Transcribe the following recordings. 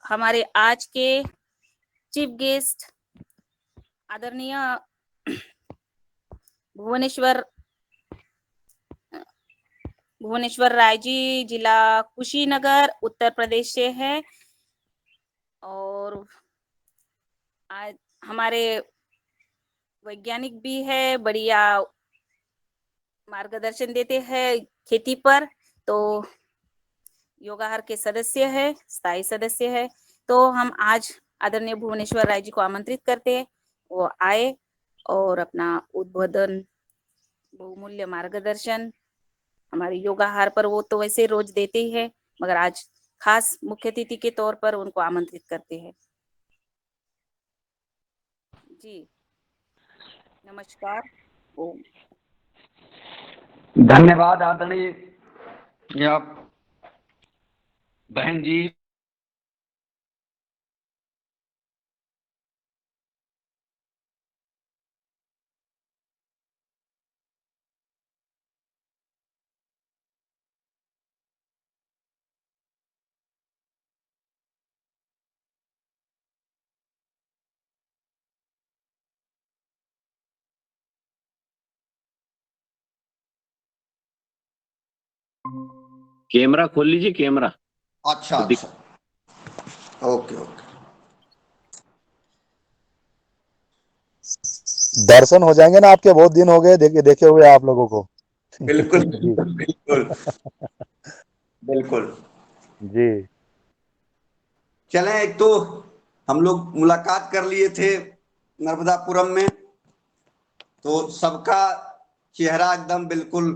हमारे आज के चीफ गेस्ट आदरणीय भुवनेश्वर राय जी, जिला कुशीनगर, उत्तर प्रदेश से है। और आज हमारे वैज्ञानिक भी है, बढ़िया मार्गदर्शन देते हैं खेती पर। तो योगाहार के सदस्य है, स्थायी सदस्य है। तो हम आज आदरणीय भुवनेश्वर राय जी को आमंत्रित करते हैं, वो आए और अपना उद्बोधन, बहुमूल्य मार्गदर्शन हमारे योगाहार पर, वो तो वैसे रोज देते ही है, मगर आज खास मुख्य अतिथि के तौर पर उनको आमंत्रित करते हैं। जी नमस्कार। ओम। धन्यवाद आदरणीय बहन जी। कैमरा खोल लीजिए, कैमरा। अच्छा ओके। दर्शन हो जाएंगे ना आपके, बहुत दिन हो गए देखे हुए आप लोगों को। बिल्कुल बिल्कुल बिल्कुल जी। चलें, एक तो हम लोग मुलाकात कर लिए थे नर्मदापुरम में, तो सबका चेहरा एकदम बिल्कुल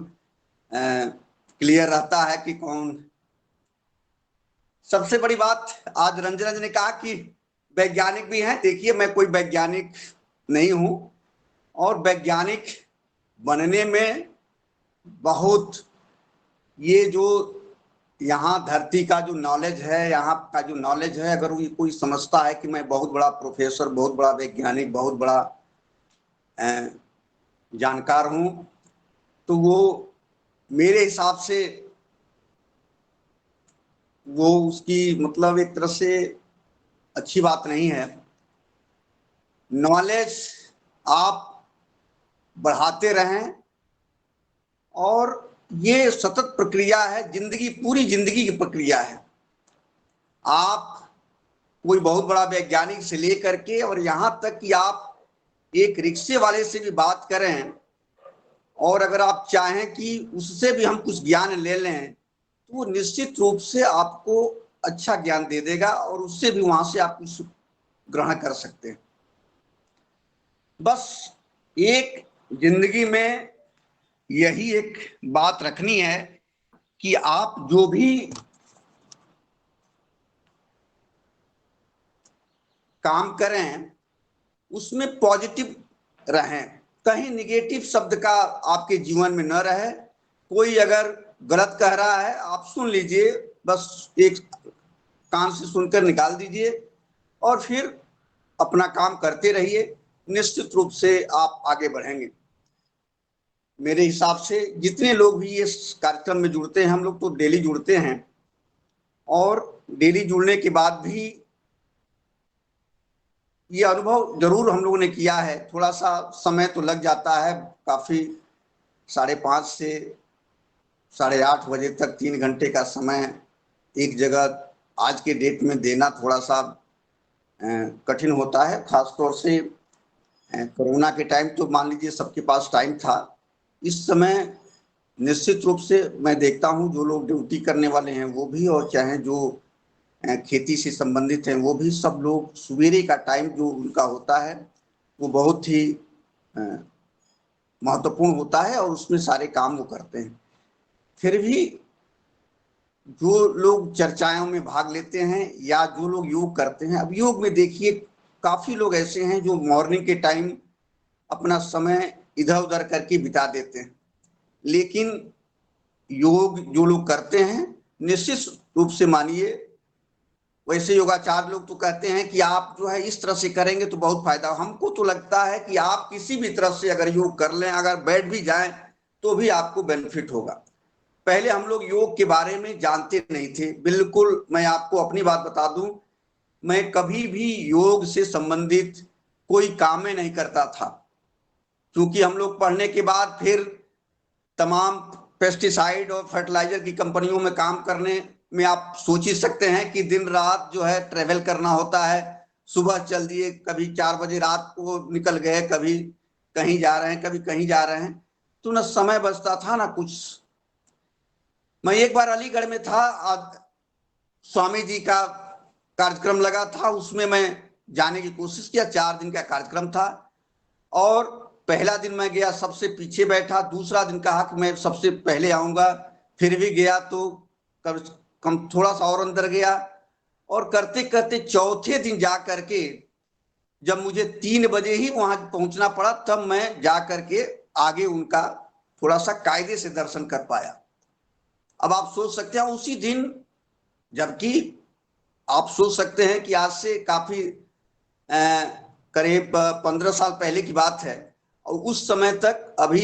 क्लियर रहता है कि कौन। सबसे बड़ी बात, आज रंजन ने कहा कि वैज्ञानिक भी हैं। देखिए, मैं कोई वैज्ञानिक नहीं हूं, और वैज्ञानिक बनने में बहुत, ये जो यहाँ धरती का जो नॉलेज है, यहाँ का जो नॉलेज है, अगर कोई समझता है कि मैं बहुत बड़ा प्रोफेसर, बहुत बड़ा वैज्ञानिक, बहुत बड़ा जानकार हूं, तो वो मेरे हिसाब से वो उसकी मतलब एक तरह से अच्छी बात नहीं है। नॉलेज आप बढ़ाते रहें, और ये सतत प्रक्रिया है, जिंदगी, पूरी जिंदगी की प्रक्रिया है। आप कोई बहुत बड़ा वैज्ञानिक से लेकर के और यहां तक कि आप एक रिक्शे वाले से भी बात करें, और अगर आप चाहें कि उससे भी हम कुछ ज्ञान ले लें, तो वो निश्चित रूप से आपको अच्छा ज्ञान दे देगा, और उससे भी वहां से आप कुछ ग्रहण कर सकते हैं। बस एक जिंदगी में यही एक बात रखनी है कि आप जो भी काम करें उसमें पॉजिटिव रहें, कहीं निगेटिव शब्द का आपके जीवन में न रहे। कोई अगर गलत कह रहा है, आप सुन लीजिए, बस एक कान से सुनकर निकाल दीजिए, और फिर अपना काम करते रहिए। निश्चित रूप से आप आगे बढ़ेंगे। मेरे हिसाब से जितने लोग भी इस कार्यक्रम में जुड़ते हैं, हम लोग तो डेली जुड़ते हैं, और डेली जुड़ने के बाद भी ये अनुभव जरूर हम लोगों ने किया है। थोड़ा सा समय तो लग जाता है, काफी 5:30 से 8:30 बजे तक 3 घंटे का समय एक जगह आज के डेट में देना थोड़ा सा कठिन होता है। खासतौर से कोरोना के टाइम तो मान लीजिए सबके पास टाइम था। इस समय निश्चित रूप से मैं देखता हूं, जो लोग ड्यूटी करने वाले हैं वो भी, और चाहे जो खेती से संबंधित हैं वो भी, सब लोग सवेरे का टाइम जो उनका होता है वो बहुत ही महत्वपूर्ण होता है, और उसमें सारे काम वो करते हैं। फिर भी जो लोग चर्चाओं में भाग लेते हैं या जो लोग योग करते हैं, अब योग में देखिए काफी लोग ऐसे हैं जो मॉर्निंग के टाइम अपना समय इधर उधर करके बिता देते हैं, लेकिन योग जो लोग करते हैं, निश्चित रूप से मानिए, वैसे योगाचार्य लोग तो कहते हैं कि आप जो है इस तरह से करेंगे तो बहुत फायदा। हमको तो लगता है कि आप किसी भी तरह से अगर योग कर लें, अगर बैठ भी जाएं, तो भी आपको बेनिफिट होगा। पहले हम लोग योग के बारे में जानते नहीं थे, बिल्कुल। मैं आपको अपनी बात बता दूं मैं कभी भी योग से संबंधित कोई काम में नहीं करता था, क्योंकि हम लोग पढ़ने के बाद फिर तमाम पेस्टिसाइड और फर्टिलाइजर की कंपनियों में काम करने में आप सोच ही सकते हैं कि दिन रात जो है ट्रेवल करना होता है। सुबह चल दिए, कभी 4 बजे रात को निकल गए, कभी कहीं जा रहे हैं, कभी कहीं जा रहे हैं, तो ना समय बचता था ना कुछ। मैं एक बार अलीगढ़ में था, स्वामी जी का कार्यक्रम लगा था, उसमें मैं जाने की कोशिश किया। 4 दिन का कार्यक्रम था और पहला दिन मैं गया, सबसे पीछे बैठा। दूसरा दिन कहा कि मैं सबसे पहले आऊंगा, फिर भी गया तो कम थोड़ा सा और अंदर गया, और करते करते चौथे दिन जा करके जब मुझे 3 बजे ही वहां पहुंचना पड़ा, तब मैं जा करके आगे उनका थोड़ा सा कायदे से दर्शन कर पाया। अब आप सोच सकते हैं उसी दिन, जबकि आप सोच सकते हैं कि आज से काफी करीब 15 साल पहले की बात है, और उस समय तक अभी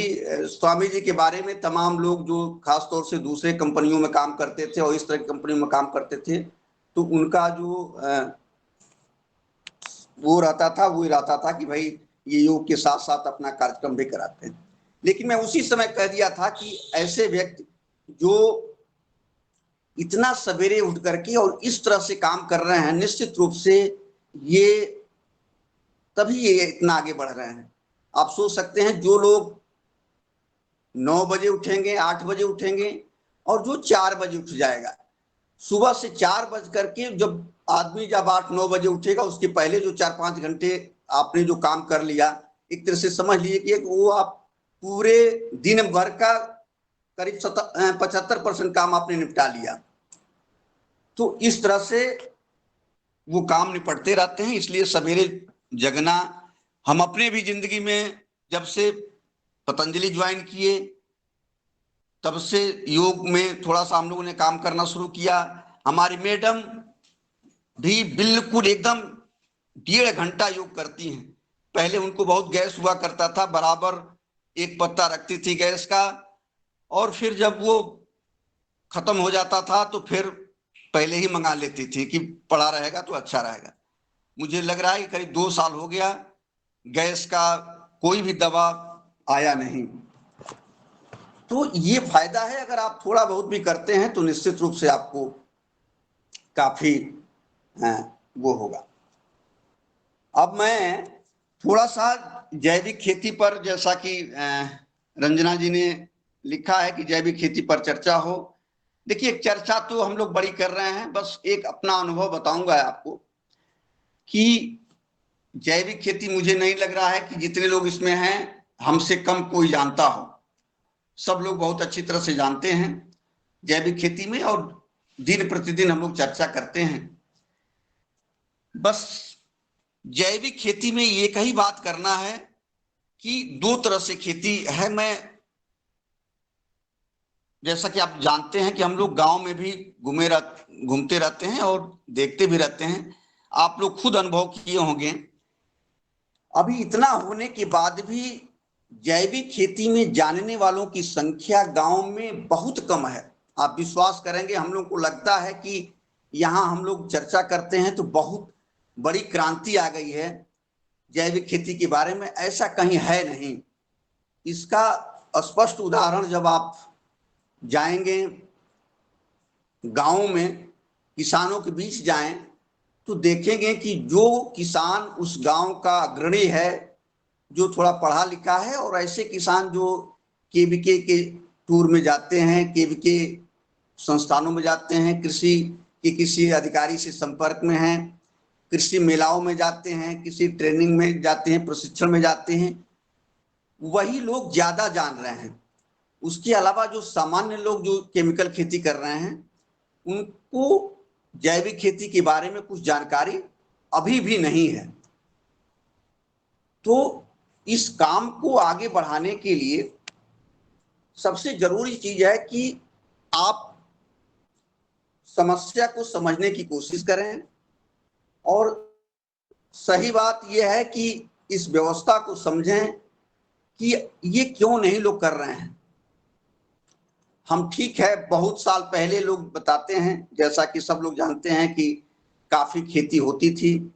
स्वामी जी के बारे में तमाम लोग जो खासतौर से दूसरे कंपनियों में काम करते थे और इस तरह की कंपनियों में काम करते थे, तो उनका जो वो रहता था, वो रहता था कि भाई ये योग के साथ साथ अपना कार्यक्रम भी कराते हैं। लेकिन मैं उसी समय कह दिया था कि ऐसे व्यक्ति जो इतना सवेरे उठ करके और इस तरह से काम कर रहे हैं, निश्चित रूप से ये तभी ये इतना आगे बढ़ रहे हैं। आप सोच सकते हैं जो लोग 9 बजे उठेंगे, 8 बजे उठेंगे, और जो 4 बजे उठ जाएगा, सुबह से 4 बज करके जब आदमी जब 8-9 बजे उठेगा, उसके पहले जो 4-5 घंटे आपने जो काम कर लिया, एक तरह से समझ लिए कि वो आप पूरे दिन भर का करीब 75% काम आपने निपटा लिया। तो इस तरह से वो काम निपटते रहते हैं। इसलिए सवेरे जगना, हम अपने भी जिंदगी में जब से पतंजलि ज्वाइन किए तब से योग में थोड़ा सा हम लोगों ने काम करना शुरू किया। हमारी मैडम भी बिल्कुल एकदम 1.5 घंटा योग करती हैं। पहले उनको बहुत गैस हुआ करता था, बराबर एक पत्ता रखती थी गैस का, और फिर जब वो खत्म हो जाता था तो फिर पहले ही मंगा लेती थी कि पड़ा रहेगा तो अच्छा रहेगा। मुझे लग रहा है कि करीब 2 साल हो गया, गैस का कोई भी दवा आया नहीं। तो ये फायदा है, अगर आप थोड़ा बहुत भी करते हैं तो निश्चित रूप से आपको काफी वो होगा। अब मैं थोड़ा सा जैविक खेती पर, जैसा कि रंजना जी ने लिखा है कि जैविक खेती पर चर्चा हो। देखिए, चर्चा तो हम लोग बड़ी कर रहे हैं, बस एक अपना अनुभव बताऊंगा आपको कि जैविक खेती मुझे नहीं लग रहा है कि जितने लोग इसमें हैं हमसे कम कोई जानता हो। सब लोग बहुत अच्छी तरह से जानते हैं जैविक खेती में, और दिन प्रतिदिन हम लोग चर्चा करते हैं। बस जैविक खेती में एक ही बात करना है कि 2 तरह से खेती है। मैं, जैसा कि आप जानते हैं कि हम लोग गांव में भी घूमते रहते हैं और देखते भी रहते हैं, आप लोग खुद अनुभव किए होंगे। अभी इतना होने के बाद भी जैविक खेती में जानने वालों की संख्या गांव में बहुत कम है। आप विश्वास करेंगे, हम लोग को लगता है कि यहाँ हम लोग चर्चा करते हैं तो बहुत बड़ी क्रांति आ गई है जैविक खेती के बारे में। ऐसा कहीं है नहीं। इसका स्पष्ट उदाहरण जब आप जाएंगे गांव में, किसानों के बीच जाएं, तो देखेंगे कि जो किसान उस गांव का अग्रणी है, जो थोड़ा पढ़ा लिखा है, और ऐसे किसान जो केवीके के टूर में जाते हैं, केवीके संस्थानों में जाते हैं, कृषि के किसी अधिकारी से संपर्क में हैं, कृषि मेलाओं में जाते हैं, किसी ट्रेनिंग में जाते हैं, प्रशिक्षण में जाते हैं, वही लोग ज्यादा जान रहे हैं। उसके अलावा जो सामान्य लोग जो केमिकल खेती कर रहे हैं, उनको जैविक खेती के बारे में कुछ जानकारी अभी भी नहीं है। तो इस काम को आगे बढ़ाने के लिए सबसे जरूरी चीज है कि आप समस्या को समझने की कोशिश करें, और सही बात यह है कि इस व्यवस्था को समझें कि ये क्यों नहीं लोग कर रहे हैं। हम ठीक है, बहुत साल पहले लोग बताते हैं, जैसा कि सब लोग जानते हैं कि काफी खेती होती थी,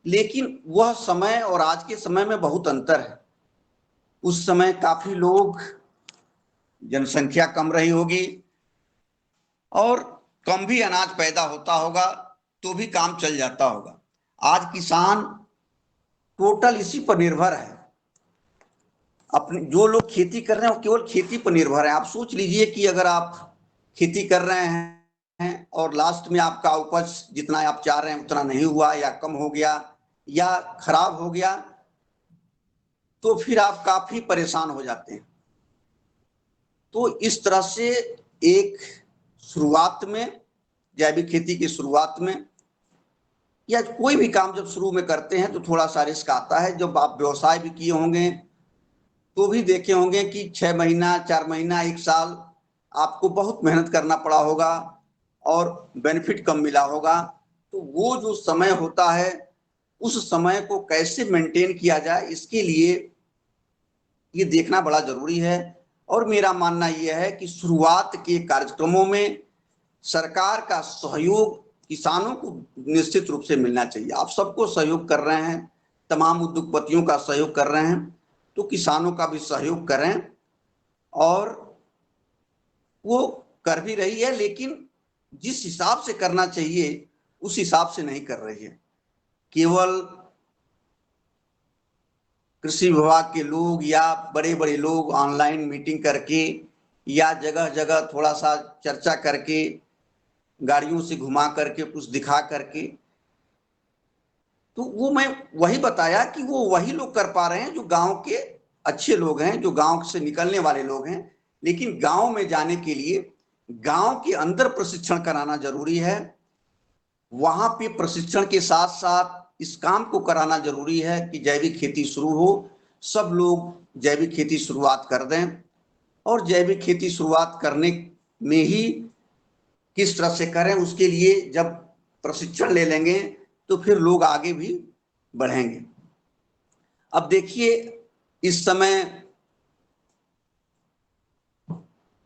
लेकिन वह समय और आज के समय में बहुत अंतर है। उस समय काफी लोग, जनसंख्या कम रही होगी और कम भी अनाज पैदा होता होगा तो भी काम चल जाता होगा। आज किसान टोटल इसी पर निर्भर है। अपने जो लोग खेती कर रहे हैं वो केवल खेती पर निर्भर है। आप सोच लीजिए कि अगर आप खेती कर रहे हैं और लास्ट में आपका उपज जितना आप चाह रहे हैं उतना नहीं हुआ, या कम हो गया, या खराब हो गया, तो फिर आप काफी परेशान हो जाते हैं। तो इस तरह से एक शुरुआत में, जैविक खेती की शुरुआत में, या कोई भी काम जब शुरू में करते हैं तो थोड़ा सा रिस्क आता है। जब आप व्यवसाय भी किए होंगे तो भी देखे होंगे कि 6 महीना, 4 महीना, 1 साल आपको बहुत मेहनत करना पड़ा होगा और बेनिफिट कम मिला होगा। तो वो जो समय होता है, उस समय को कैसे मेंटेन किया जाए, इसके लिए ये देखना बड़ा जरूरी है। और मेरा मानना यह है कि शुरुआत के कार्यक्रमों में सरकार का सहयोग किसानों को निश्चित रूप से मिलना चाहिए। आप सबको सहयोग कर रहे हैं, तमाम उद्योगपतियों का सहयोग कर रहे हैं, तो किसानों का भी सहयोग करें। और वो कर भी रही है, लेकिन जिस हिसाब से करना चाहिए उस हिसाब से नहीं कर रही है। केवल कृषि विभाग के लोग या बड़े बड़े लोग ऑनलाइन मीटिंग करके या जगह जगह थोड़ा सा चर्चा करके, गाड़ियों से घुमा करके, कुछ दिखा करके, तो वो मैं वही बताया कि वो वही लोग कर पा रहे हैं जो गांव के अच्छे लोग हैं, जो गांव से निकलने वाले लोग हैं। लेकिन गांव में जाने के लिए गांव के अंदर प्रशिक्षण कराना जरूरी है। वहां पे प्रशिक्षण के साथ साथ इस काम को कराना जरूरी है कि जैविक खेती शुरू हो, सब लोग जैविक खेती शुरुआत कर दें। और जैविक खेती शुरुआत करने में ही किस तरह से करें, उसके लिए जब प्रशिक्षण ले लेंगे तो फिर लोग आगे भी बढ़ेंगे। अब देखिए, इस समय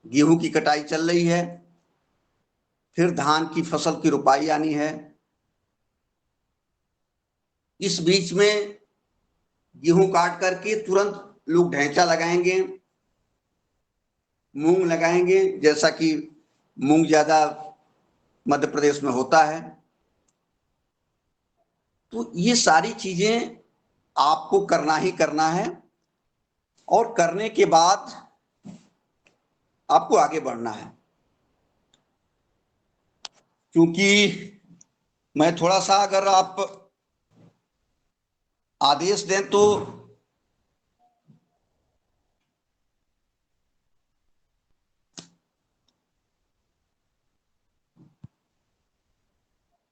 गेहूं की कटाई चल रही है, फिर धान की फसल की रुपाई आनी है। इस बीच में गेहूं काट करके तुरंत लोग ढैंचा लगाएंगे, मूंग लगाएंगे, जैसा कि मूंग ज्यादा मध्य प्रदेश में होता है। तो ये सारी चीजें आपको करना ही करना है, और करने के बाद आपको आगे बढ़ना है। क्योंकि मैं थोड़ा सा, अगर आप आदेश दें तो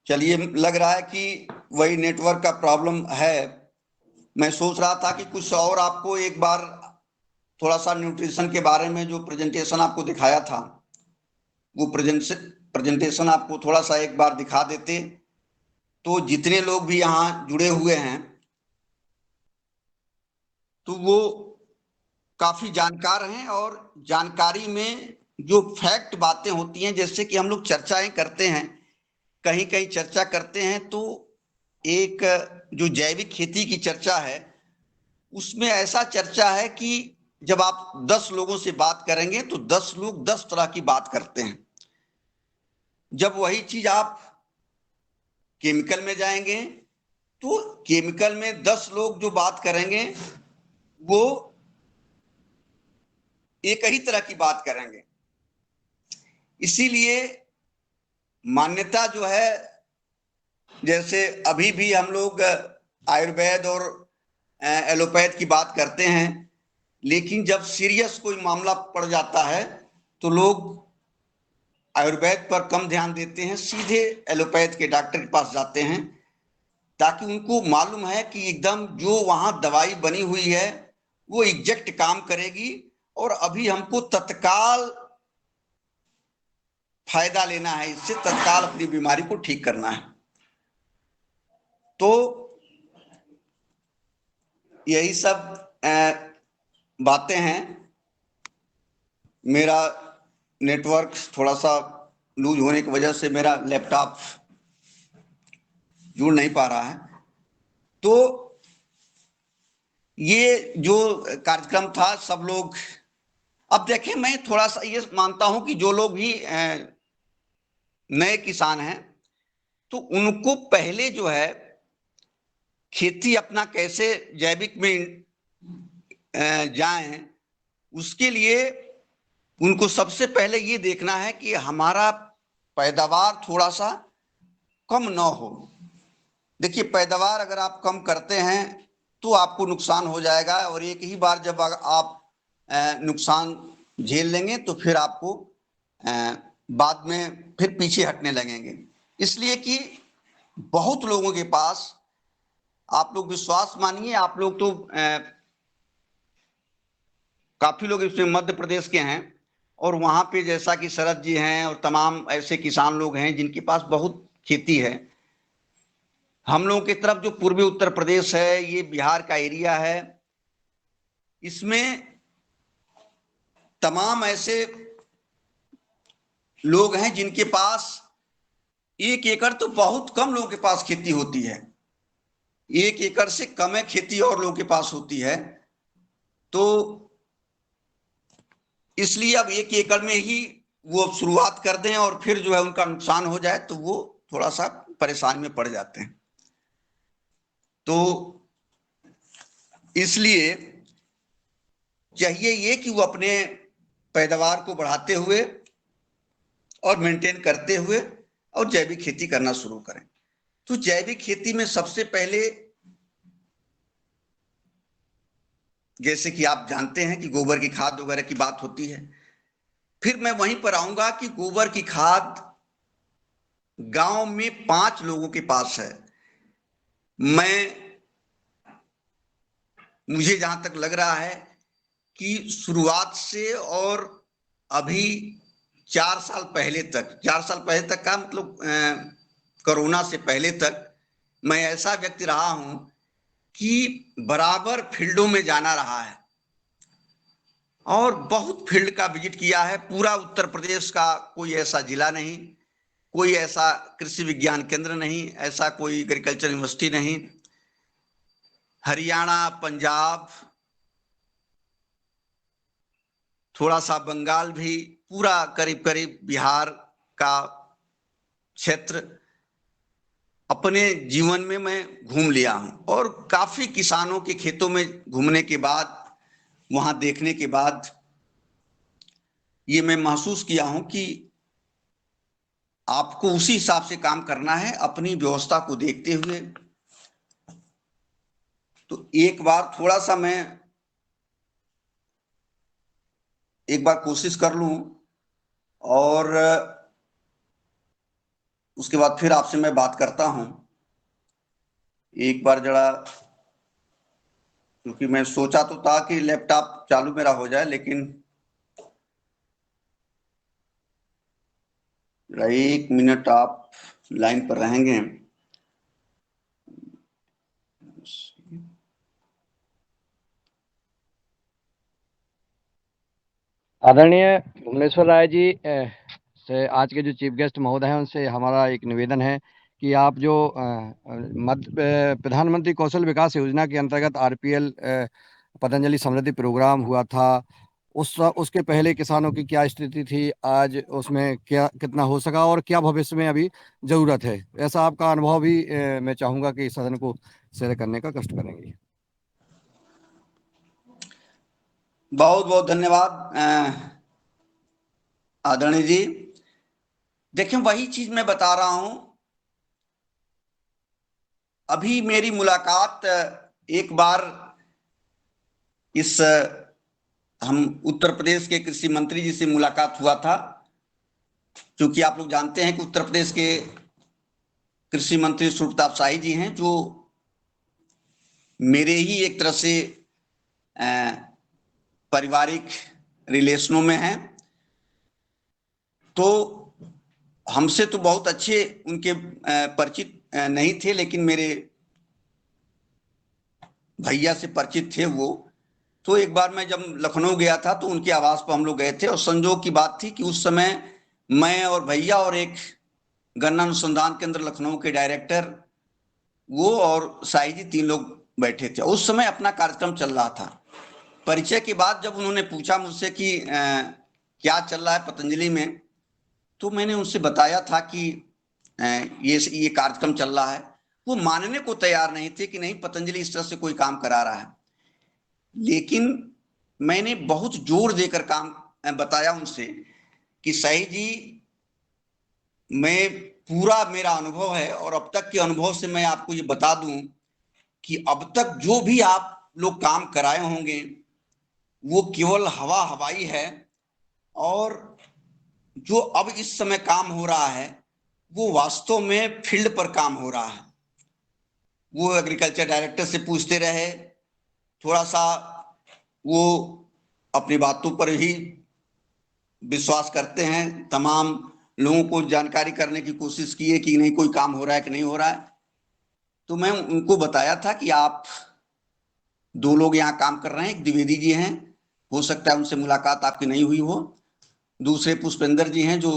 चलिए, लग रहा है कि वही नेटवर्क का प्रॉब्लम है। मैं सोच रहा था कि कुछ और आपको एक बार थोड़ा सा न्यूट्रिशन के बारे में जो प्रेजेंटेशन आपको दिखाया था, वो प्रेजेंटेशन आपको थोड़ा सा एक बार दिखा देते तो जितने लोग भी यहाँ जुड़े हुए हैं तो वो काफी जानकार हैं। और जानकारी में जो फैक्ट बातें होती हैं, जैसे कि हम लोग चर्चाएं करते हैं, कहीं कहीं चर्चा करते हैं, तो एक जो जैविक खेती की चर्चा है उसमें ऐसा चर्चा है कि जब आप 10 लोगों से बात करेंगे तो 10 लोग 10 तरह की बात करते हैं। जब वही चीज आप केमिकल में जाएंगे तो केमिकल में 10 लोग जो बात करेंगे वो एक ही तरह की बात करेंगे। इसीलिए मान्यता जो है, जैसे अभी भी हम लोग आयुर्वेद और एलोपैथ की बात करते हैं, लेकिन जब सीरियस कोई मामला पड़ जाता है तो लोग आयुर्वेद पर कम ध्यान देते हैं, सीधे एलोपैथ के डॉक्टर के पास जाते हैं, ताकि उनको मालूम है कि एकदम जो वहां दवाई बनी हुई है वो एग्जैक्ट काम करेगी और अभी हमको तत्काल फायदा लेना है, इससे तत्काल अपनी बीमारी को ठीक करना है। तो यही सब बातें हैं। मेरा नेटवर्क थोड़ा सा लूज होने की वजह से मेरा लैपटॉप जुड़ नहीं पा रहा है। तो ये जो कार्यक्रम था सब लोग, अब देखें, मैं थोड़ा सा ये मानता हूं कि जो लोग भी नए किसान हैं तो उनको पहले जो है खेती अपना कैसे जैविक में जाएं, उसके लिए उनको सबसे पहले ये देखना है कि हमारा पैदावार थोड़ा सा कम ना हो। देखिए, पैदावार अगर आप कम करते हैं तो आपको नुकसान हो जाएगा, और एक ही बार जब आप नुकसान झेल लेंगे तो फिर आपको बाद में फिर पीछे हटने लगेंगे। इसलिए कि बहुत लोगों के पास, आप लोग विश्वास मानिए, आप लोग तो काफी लोग इसमें मध्य प्रदेश के हैं, और वहां पे जैसा कि शरद जी हैं और तमाम ऐसे किसान लोग हैं जिनके पास बहुत खेती है। हम लोगों की तरफ जो पूर्वी उत्तर प्रदेश है, ये बिहार का एरिया है, इसमें तमाम ऐसे लोग हैं जिनके पास 1 एकड़ तो बहुत कम लोगों के पास खेती होती है। 1 एकड़ से कम है खेती और लोगों के पास होती है। तो इसलिए अब 1 एकड़ में ही वो शुरुआत कर दें और फिर जो है उनका नुकसान हो जाए तो वो थोड़ा सा परेशानी में पड़ जाते हैं। तो इसलिए चाहिए ये कि वो अपने पैदावार को बढ़ाते हुए और मेंटेन करते हुए और जैविक खेती करना शुरू करें। तो जैविक खेती में सबसे पहले, जैसे कि आप जानते हैं कि गोबर की खाद वगैरह की बात होती है, फिर मैं वहीं पर आऊंगा कि गोबर की खाद गांव में 5 लोगों के पास है। मुझे जहां तक लग रहा है कि शुरुआत से और अभी 4 साल पहले तक, 4 साल पहले तक का मतलब कोरोना से पहले तक, मैं ऐसा व्यक्ति रहा हूं कि बराबर फील्डों में जाना रहा है और बहुत फील्ड का विजिट किया है। पूरा उत्तर प्रदेश का कोई ऐसा जिला नहीं, कोई ऐसा कृषि विज्ञान केंद्र नहीं, ऐसा कोई एग्रीकल्चर यूनिवर्सिटी नहीं, हरियाणा, पंजाब, थोड़ा सा बंगाल भी, पूरा करीब करीब बिहार का क्षेत्र अपने जीवन में मैं घूम लिया हूं। और काफी किसानों के खेतों में घूमने के बाद, वहां देखने के बाद ये मैं महसूस किया हूं कि आपको उसी हिसाब से काम करना है, अपनी व्यवस्था को देखते हुए। तो एक बार कोशिश कर लूं और उसके बाद फिर आपसे मैं बात करता हूं। एक बार जरा, क्योंकि मैं सोचा तो था कि लैपटॉप चालू मेरा हो जाए, लेकिन 1 मिनट आप लाइन पर रहेंगे। आदरणीय भुवनेश्वर राय जी से आज के जो चीफ गेस्ट महोदय हैं उनसे हमारा एक निवेदन है कि आप जो प्रधानमंत्री कौशल विकास योजना के अंतर्गत RPL पतंजलि समृद्धि प्रोग्राम हुआ था, उसके पहले किसानों की क्या स्थिति थी, आज उसमें क्या कितना हो सका और क्या भविष्य में अभी जरूरत है, ऐसा आपका अनुभव भी मैं चाहूंगा कि सदन को शेयर करने का कष्ट करेंगे। बहुत बहुत धन्यवाद आदरणीय जी। देखें, वही चीज मैं बता रहा हूं। अभी मेरी मुलाकात एक बार हम उत्तर प्रदेश के कृषि मंत्री जी से मुलाकात हुआ था, क्योंकि आप लोग जानते हैं कि उत्तर प्रदेश के कृषि मंत्री स्वरूप प्रताप शाही जी हैं, जो मेरे ही एक तरह से पारिवारिक रिलेशनों में हैं। तो हमसे तो बहुत अच्छे उनके परिचित नहीं थे, लेकिन मेरे भैया से परिचित थे वो। तो एक बार मैं जब लखनऊ गया था तो उनके आवास पर हम लोग गए थे, और संजोग की बात थी कि उस समय मैं और भैया और एक गन्ना अनुसंधान केंद्र लखनऊ के डायरेक्टर वो और साई जी 3 लोग बैठे थे। उस समय अपना कार्यक्रम चल रहा था। परिचय के बाद जब उन्होंने पूछा मुझसे कि क्या चल रहा है पतंजलि में, तो मैंने उनसे बताया था कि ये कार्यक्रम चल रहा है। वो मानने को तैयार नहीं थे कि नहीं पतंजलि इस तरह से कोई काम करा रहा है, लेकिन मैंने बहुत जोर देकर काम बताया उनसे कि साई जी, मैं पूरा मेरा अनुभव है और अब तक के अनुभव से मैं आपको ये बता दूं कि अब तक जो भी आप लोग काम कराए होंगे वो केवल हवाई है, और जो अब इस समय काम हो रहा है वो वास्तव में फील्ड पर काम हो रहा है। वो एग्रीकल्चर डायरेक्टर से पूछते रहे, थोड़ा सा वो अपनी बातों पर ही विश्वास करते हैं, तमाम लोगों को जानकारी करने की कोशिश की है कि नहीं कोई काम हो रहा है कि नहीं हो रहा है। तो मैं उनको बताया था कि आप 2 लोग यहाँ काम कर रहे हैं, एक द्विवेदी जी हैं, हो सकता है उनसे मुलाकात आपकी नहीं हुई हो, दूसरे पुष्पेंद्र जी हैं जो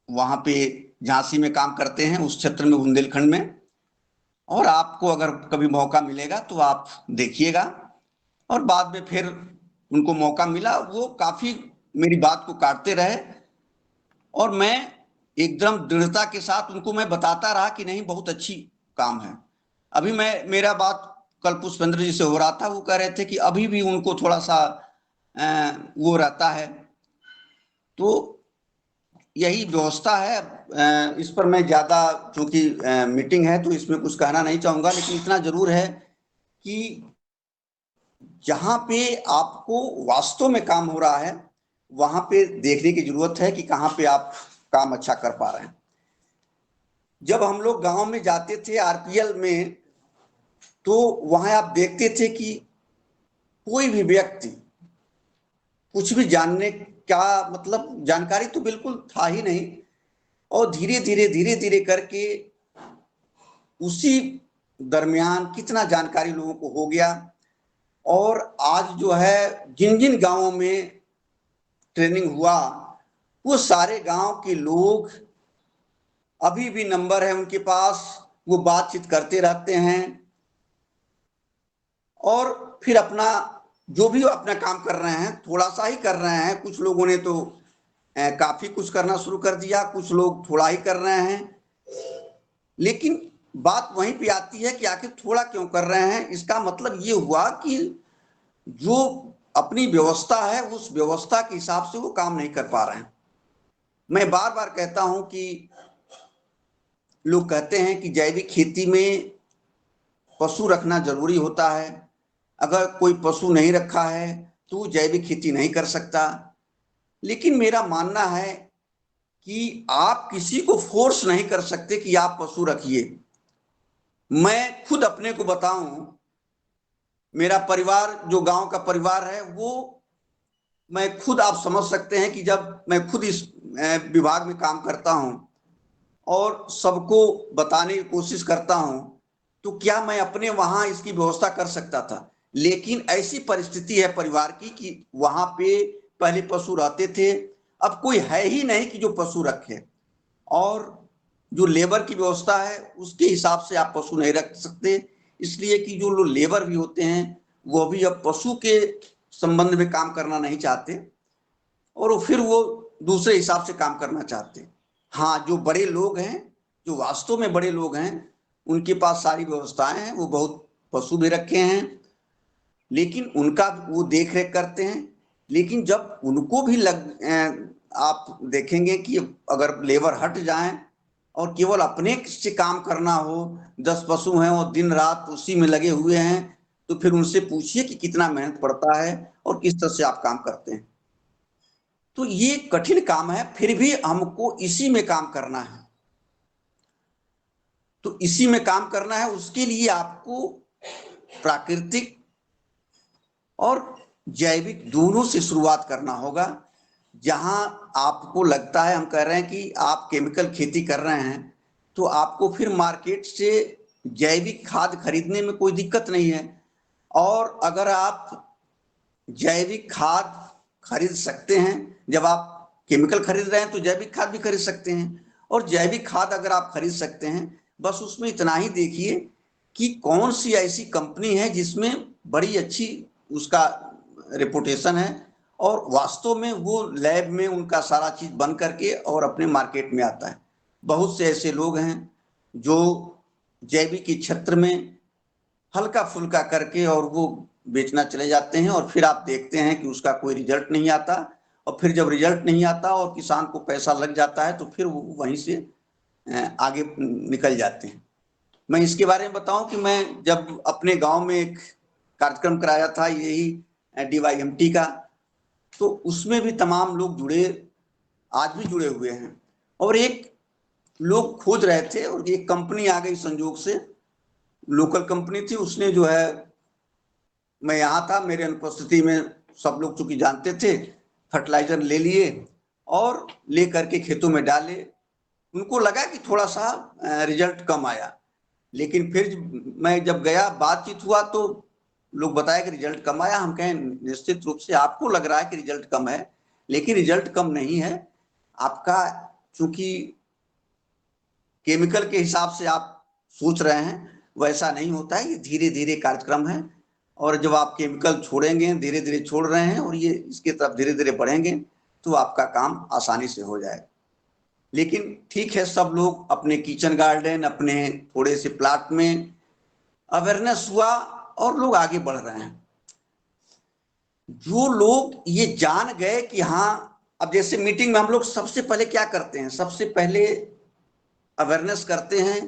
वहां पे झांसी में काम करते हैं, उस क्षेत्र में बुंदेलखंड में, और आपको अगर कभी मौका मिलेगा तो आप देखिएगा। और बाद में फिर उनको मौका मिला, वो काफी मेरी बात को काटते रहे, और मैं एकदम दृढ़ता के साथ उनको मैं बताता रहा कि नहीं बहुत अच्छी काम है। अभी मेरा बात कल पुष्पेंद्र जी से हो रहा था, वो कह रहे थे कि अभी भी उनको थोड़ा सा वो रहता है। तो यही व्यवस्था है। इस पर मैं ज्यादा, क्योंकि मीटिंग है तो इसमें कुछ कहना नहीं चाहूंगा, लेकिन इतना जरूर है कि जहां पे आपको वास्तव में काम हो रहा है वहां पे देखने की जरूरत है कि कहां पे आप काम अच्छा कर पा रहे हैं। जब हम लोग गांव में जाते थे आरपीएल में, तो वहां आप देखते थे कि कोई भी व्यक्ति कुछ भी जानने का मतलब जानकारी तो बिल्कुल था ही नहीं, और धीरे धीरे करके उसी दरमियान कितना जानकारी लोगों को हो गया। और आज जो है जिन जिन गांवों में ट्रेनिंग हुआ वो सारे गांव के लोग अभी भी नंबर है उनके पास, वो बातचीत करते रहते हैं, और फिर अपना जो भी अपना काम कर रहे हैं थोड़ा सा ही कर रहे हैं। कुछ लोगों ने तो काफी कुछ करना शुरू कर दिया, कुछ लोग थोड़ा ही कर रहे हैं, लेकिन बात वहीं पे आती है कि आखिर थोड़ा क्यों कर रहे हैं। इसका मतलब ये हुआ कि जो अपनी व्यवस्था है उस व्यवस्था के हिसाब से वो काम नहीं कर पा रहे हैं। मैं बार बार कहता हूं कि लोग कहते हैं कि जैविक खेती में पशु रखना जरूरी होता है, अगर कोई पशु नहीं रखा है तो जैविक खेती नहीं कर सकता। लेकिन मेरा मानना है कि आप किसी को फोर्स नहीं कर सकते कि आप पशु रखिए। मैं खुद अपने को बताऊं, मेरा परिवार जो गांव का परिवार है वो मैं खुद, आप समझ सकते हैं कि जब मैं खुद इस विभाग में काम करता हूं और सबको बताने की कोशिश करता हूं, तो क्या मैं अपने वहां इसकी व्यवस्था कर सकता था। लेकिन ऐसी परिस्थिति है परिवार की कि वहां पे पहले पशु रहते थे, अब कोई है ही नहीं कि जो पशु रखे, और जो लेबर की व्यवस्था है उसके हिसाब से आप पशु नहीं रख सकते, इसलिए कि जो लोग लेबर भी होते हैं वो भी अब पशु के संबंध में काम करना नहीं चाहते, और फिर वो दूसरे हिसाब से काम करना चाहते। हाँ, जो बड़े लोग हैं, जो वास्तव में बड़े लोग हैं, उनके पास सारी व्यवस्थाएं हैं, वो बहुत पशु भी रखे हैं, लेकिन उनका वो देख रेख करते हैं। लेकिन जब उनको भी आप देखेंगे कि अगर लेबर हट जाएं और केवल अपने से काम करना हो, 10 पशु हैं और दिन रात उसी में लगे हुए हैं, तो फिर उनसे पूछिए कि कितना मेहनत पड़ता है और किस तरह से आप काम करते हैं। तो ये कठिन काम है, फिर भी हमको इसी में काम करना है। तो इसी में काम करना है, उसके लिए आपको प्राकृतिक और जैविक दोनों से शुरुआत करना होगा। जहां आपको लगता है, हम कह रहे हैं कि आप केमिकल खेती कर रहे हैं, तो आपको फिर मार्केट से जैविक खाद खरीदने में कोई दिक्कत नहीं है, और अगर आप जैविक खाद खरीद सकते हैं, जब आप केमिकल खरीद रहे हैं तो जैविक खाद भी खरीद सकते हैं, और जैविक खाद अगर आप खरीद सकते हैं, बस उसमें इतना ही देखिए कि कौन सी ऐसी कंपनी है जिसमें बड़ी अच्छी उसका रेपुटेशन है और वास्तव में वो लैब में उनका सारा चीज बन करके और अपने मार्केट में आता है। बहुत से ऐसे लोग हैं जो जैविक के क्षेत्र में हल्का फुल्का करके और वो बेचना चले जाते हैं और फिर आप देखते हैं कि उसका कोई रिजल्ट नहीं आता, और फिर जब रिजल्ट नहीं आता और किसान को पैसा लग जाता है तो फिर वो वहीं से आगे निकल जाते हैं। मैं इसके बारे में बताऊं कि मैं जब अपने गांव में एक कार्यक्रम कराया था यही DYMT का, तो उसमें भी तमाम लोग जुड़े, आज भी जुड़े हुए हैं। और एक लोग खोज रहे थे और एक कंपनी आ गई संजोग से, लोकल कंपनी थी, उसने जो है, मैं यहाँ था, मेरे अनुपस्थिति में सब लोग चूंकि जानते थे, फर्टिलाइजर ले लिए और ले करके खेतों में डाले। उनको लगा कि थोड़ा सा रिजल्ट कम आया, लेकिन फिर मैं जब गया बातचीत हुआ तो लोग बताया कि रिजल्ट कम आया। हम कहें निश्चित रूप से आपको लग रहा है कि रिजल्ट कम है, लेकिन रिजल्ट कम नहीं है आपका, चूंकि केमिकल के हिसाब से आप सोच रहे हैं वैसा नहीं होता है। ये धीरे धीरे कार्यक्रम है और जब आप केमिकल छोड़ेंगे, धीरे धीरे छोड़ रहे हैं और ये इसके तरफ धीरे धीरे बढ़ेंगे तो आपका काम आसानी से हो जाएगा। लेकिन ठीक है, सब लोग अपने किचन गार्डन, अपने थोड़े से प्लाट में अवेयरनेस हुआ और लोग आगे बढ़ रहे हैं। जो लोग ये जान गए कि हाँ, अब जैसे मीटिंग में हम लोग सबसे पहले क्या करते हैं, सबसे पहले अवेयरनेस करते हैं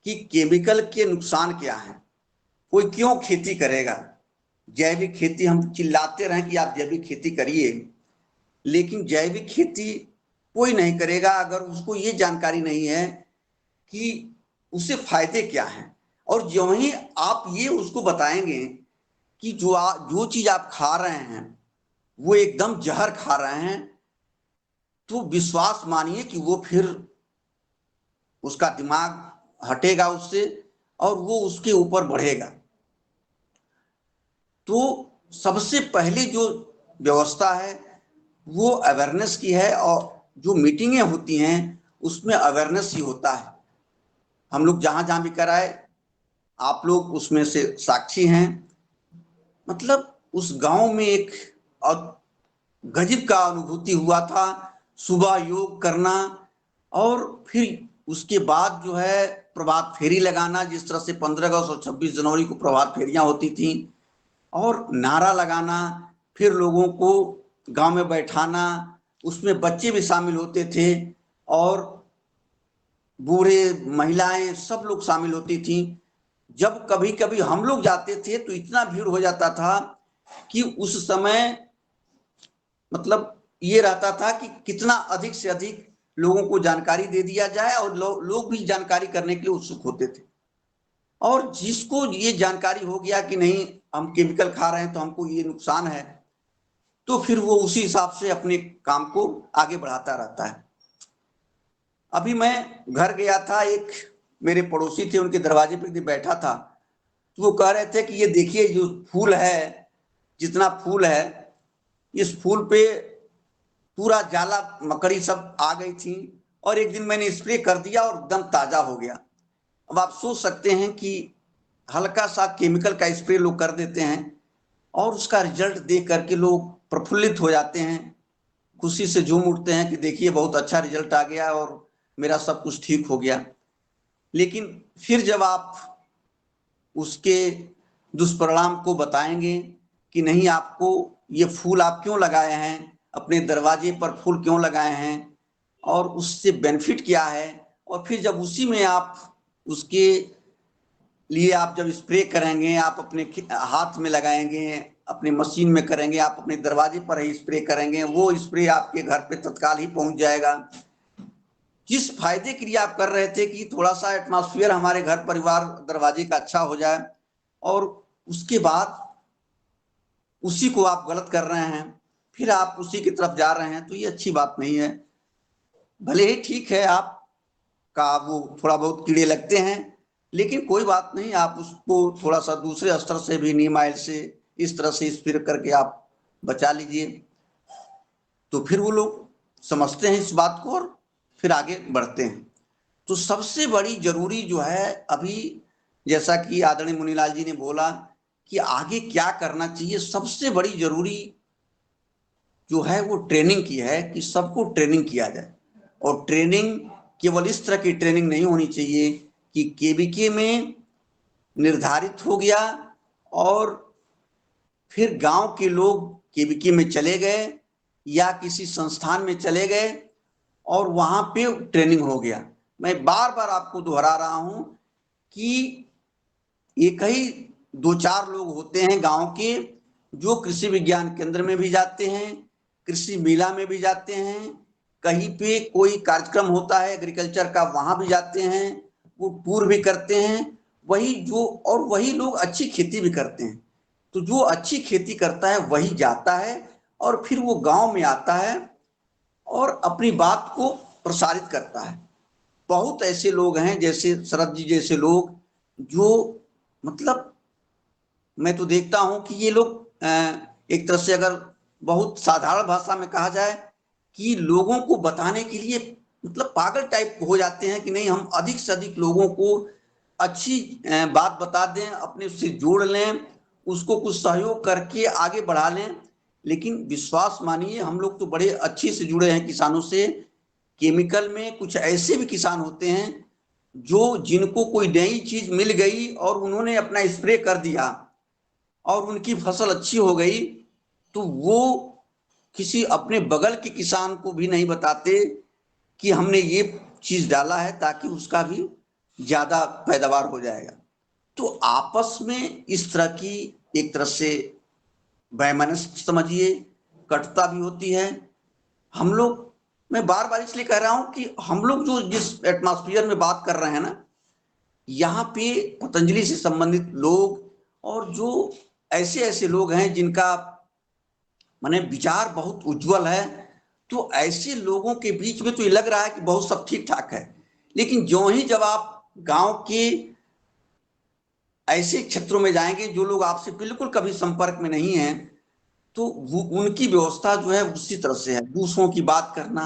कि केमिकल के नुकसान क्या है, कोई क्यों खेती करेगा। जैविक खेती, हम चिल्लाते रहे कि आप जैविक खेती करिए, लेकिन जैविक खेती कोई नहीं करेगा अगर उसको ये जानकारी नहीं है कि उससे फायदे क्या हैं। और जो ही आप ये उसको बताएंगे कि जो चीज आप खा रहे हैं वो एकदम जहर खा रहे हैं, तो विश्वास मानिए कि वो फिर उसका दिमाग हटेगा उससे और वो उसके ऊपर बढ़ेगा। तो सबसे पहले जो व्यवस्था है वो अवेयरनेस की है, और जो मीटिंगें होती हैं उसमें अवेयरनेस ही होता है। हम लोग जहां जहां भी कराए, आप लोग उसमें से साक्षी हैं। मतलब उस गांव में एक गजब का अनुभूति हुआ था, सुबह योग करना और फिर उसके बाद जो है प्रभात फेरी लगाना, जिस तरह से 15 अगस्त और 26 जनवरी को प्रभात फेरियां होती थी, और नारा लगाना, फिर लोगों को गांव में बैठाना, उसमें बच्चे भी शामिल होते थे और बूढ़े, महिलाएं, सब लोग शामिल होती थी। जब कभी कभी हम लोग जाते थे तो इतना भीड़ हो जाता था कि उस समय मतलब ये रहता था कि कितना अधिक से अधिक लोगों को जानकारी दे दिया जाए, और लोग भी जानकारी करने के लिए उत्सुक होते थे। और जिसको ये जानकारी हो गया कि नहीं, हम केमिकल खा रहे हैं तो हमको ये नुकसान है, तो फिर वो उसी हिसाब से अपने काम को आगे बढ़ाता रहता है। अभी मैं घर गया था, एक मेरे पड़ोसी थे, उनके दरवाजे पे बैठा था, तो वो कह रहे थे कि ये देखिए जो फूल है, जितना फूल है, इस फूल पे पूरा जाला मकड़ी सब आ गई थी, और एक दिन मैंने स्प्रे कर दिया और एकदम ताजा हो गया। अब आप सोच सकते हैं कि हल्का सा केमिकल का स्प्रे लोग कर देते हैं और उसका रिजल्ट देख करके लोग प्रफुल्लित हो जाते हैं, खुशी से झूम उठते हैं कि देखिए बहुत अच्छा रिजल्ट आ गया और मेरा सब कुछ ठीक हो गया। लेकिन फिर जब आप उसके दुष्परिणाम को बताएंगे कि नहीं, आपको ये फूल आप क्यों लगाए हैं, अपने दरवाजे पर फूल क्यों लगाए हैं और उससे बेनिफिट क्या है, और फिर जब उसी में आप उसके लिए आप जब स्प्रे करेंगे, आप अपने हाथ में लगाएंगे, अपने मशीन में करेंगे, आप अपने दरवाजे पर ही स्प्रे करेंगे, वो स्प्रे आपके घर पे तत्काल ही पहुंच जाएगा। जिस फायदे के लिए आप कर रहे थे कि थोड़ा सा एटमॉस्फेयर हमारे घर परिवार दरवाजे का अच्छा हो जाए, और उसके बाद उसी को आप गलत कर रहे हैं, फिर आप उसी की तरफ जा रहे हैं, तो ये अच्छी बात नहीं है। भले ही ठीक है आपका वो थोड़ा बहुत कीड़े लगते हैं, लेकिन कोई बात नहीं, आप उसको थोड़ा सा दूसरे स्तर से भी नीम ऑयल से इस तरह से स्प्रे करके आप बचा लीजिए, तो फिर वो लोग समझते हैं इस बात को और फिर आगे बढ़ते हैं। तो सबसे बड़ी जरूरी जो है अभी, जैसा कि आदरणीय मुनीलाल जी ने बोला कि आगे क्या करना चाहिए, सबसे बड़ी जरूरी जो है वो ट्रेनिंग की है कि सबको ट्रेनिंग किया जाए। और ट्रेनिंग केवल इस तरह की ट्रेनिंग नहीं होनी चाहिए कि केवीके में निर्धारित हो गया और फिर गांव के लोग केवीके में चले गए या किसी संस्थान में चले गए और वहां पे ट्रेनिंग हो गया। मैं बार बार आपको दोहरा रहा हूं कि एक ही दो चार लोग होते हैं गांव के जो कृषि विज्ञान केंद्र में भी जाते हैं, कृषि मेला में भी जाते हैं, कहीं पे कोई कार्यक्रम होता है एग्रीकल्चर का वहां भी जाते हैं, वो टूर भी करते हैं। वही लोग अच्छी खेती भी करते हैं। तो जो अच्छी खेती करता है वही जाता है और फिर वो गांव में आता है और अपनी बात को प्रसारित करता है। बहुत ऐसे लोग हैं जैसे शरद जी जैसे लोग जो मतलब मैं तो देखता हूं कि ये लोग एक तरह से अगर बहुत साधारण भाषा में कहा जाए कि लोगों को बताने के लिए मतलब पागल टाइप हो जाते हैं कि नहीं हम अधिक से अधिक लोगों को अच्छी बात बता दें, अपने उससे जोड़ लें, उसको कुछ सहयोग करके आगे बढ़ा लें। लेकिन विश्वास मानिए हम लोग तो बड़े अच्छे से जुड़े हैं किसानों से। केमिकल में कुछ ऐसे भी किसान होते हैं जो जिनको कोई नई चीज मिल गई और उन्होंने अपना स्प्रे कर दिया और उनकी फसल अच्छी हो गई, तो वो किसी अपने बगल के किसान को भी नहीं बताते कि हमने ये चीज डाला है ताकि उसका भी ज्यादा पैदावार हो जाएगा। तो आपस में इस तरह की एक तरह से वैमनस्य समझिए, कटुता भी होती है। हम लोग, मैं बार बार इसलिए कह रहा हूं कि हम लोग जो जिस एटमॉस्फेयर में बात कर रहे हैं ना, यहाँ पे पतंजलि से संबंधित लोग और जो ऐसे ऐसे लोग हैं जिनका माने विचार बहुत उज्जवल है, तो ऐसे लोगों के बीच में तो ये लग रहा है कि बहुत सब ठीक ठाक है। लेकिन जो ही जब आप गांव के ऐसे क्षेत्रों में जाएंगे जो लोग आपसे बिल्कुल कभी संपर्क में नहीं है, तो वो उनकी व्यवस्था जो है उसी तरह से है। दूसरों की बात करना,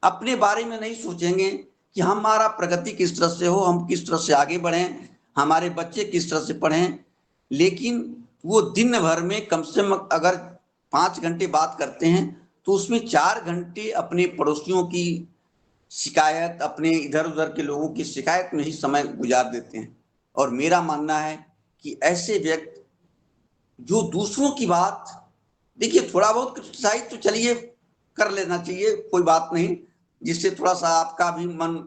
अपने बारे में नहीं सोचेंगे कि हमारा प्रगति किस तरह से हो, हम किस तरह से आगे बढ़ें, हमारे बच्चे किस तरह से पढ़ें। लेकिन वो दिन भर में कम से कम अगर 5 घंटे बात करते हैं तो उसमें 4 घंटे अपने पड़ोसियों की शिकायत, अपने इधर उधर के लोगों की शिकायत में ही समय गुजार देते हैं। और मेरा मानना है कि ऐसे व्यक्ति जो दूसरों की बात, देखिए थोड़ा बहुत क्रिटिसाइज तो चलिए कर लेना चाहिए, कोई बात नहीं, जिससे थोड़ा सा आपका भी मन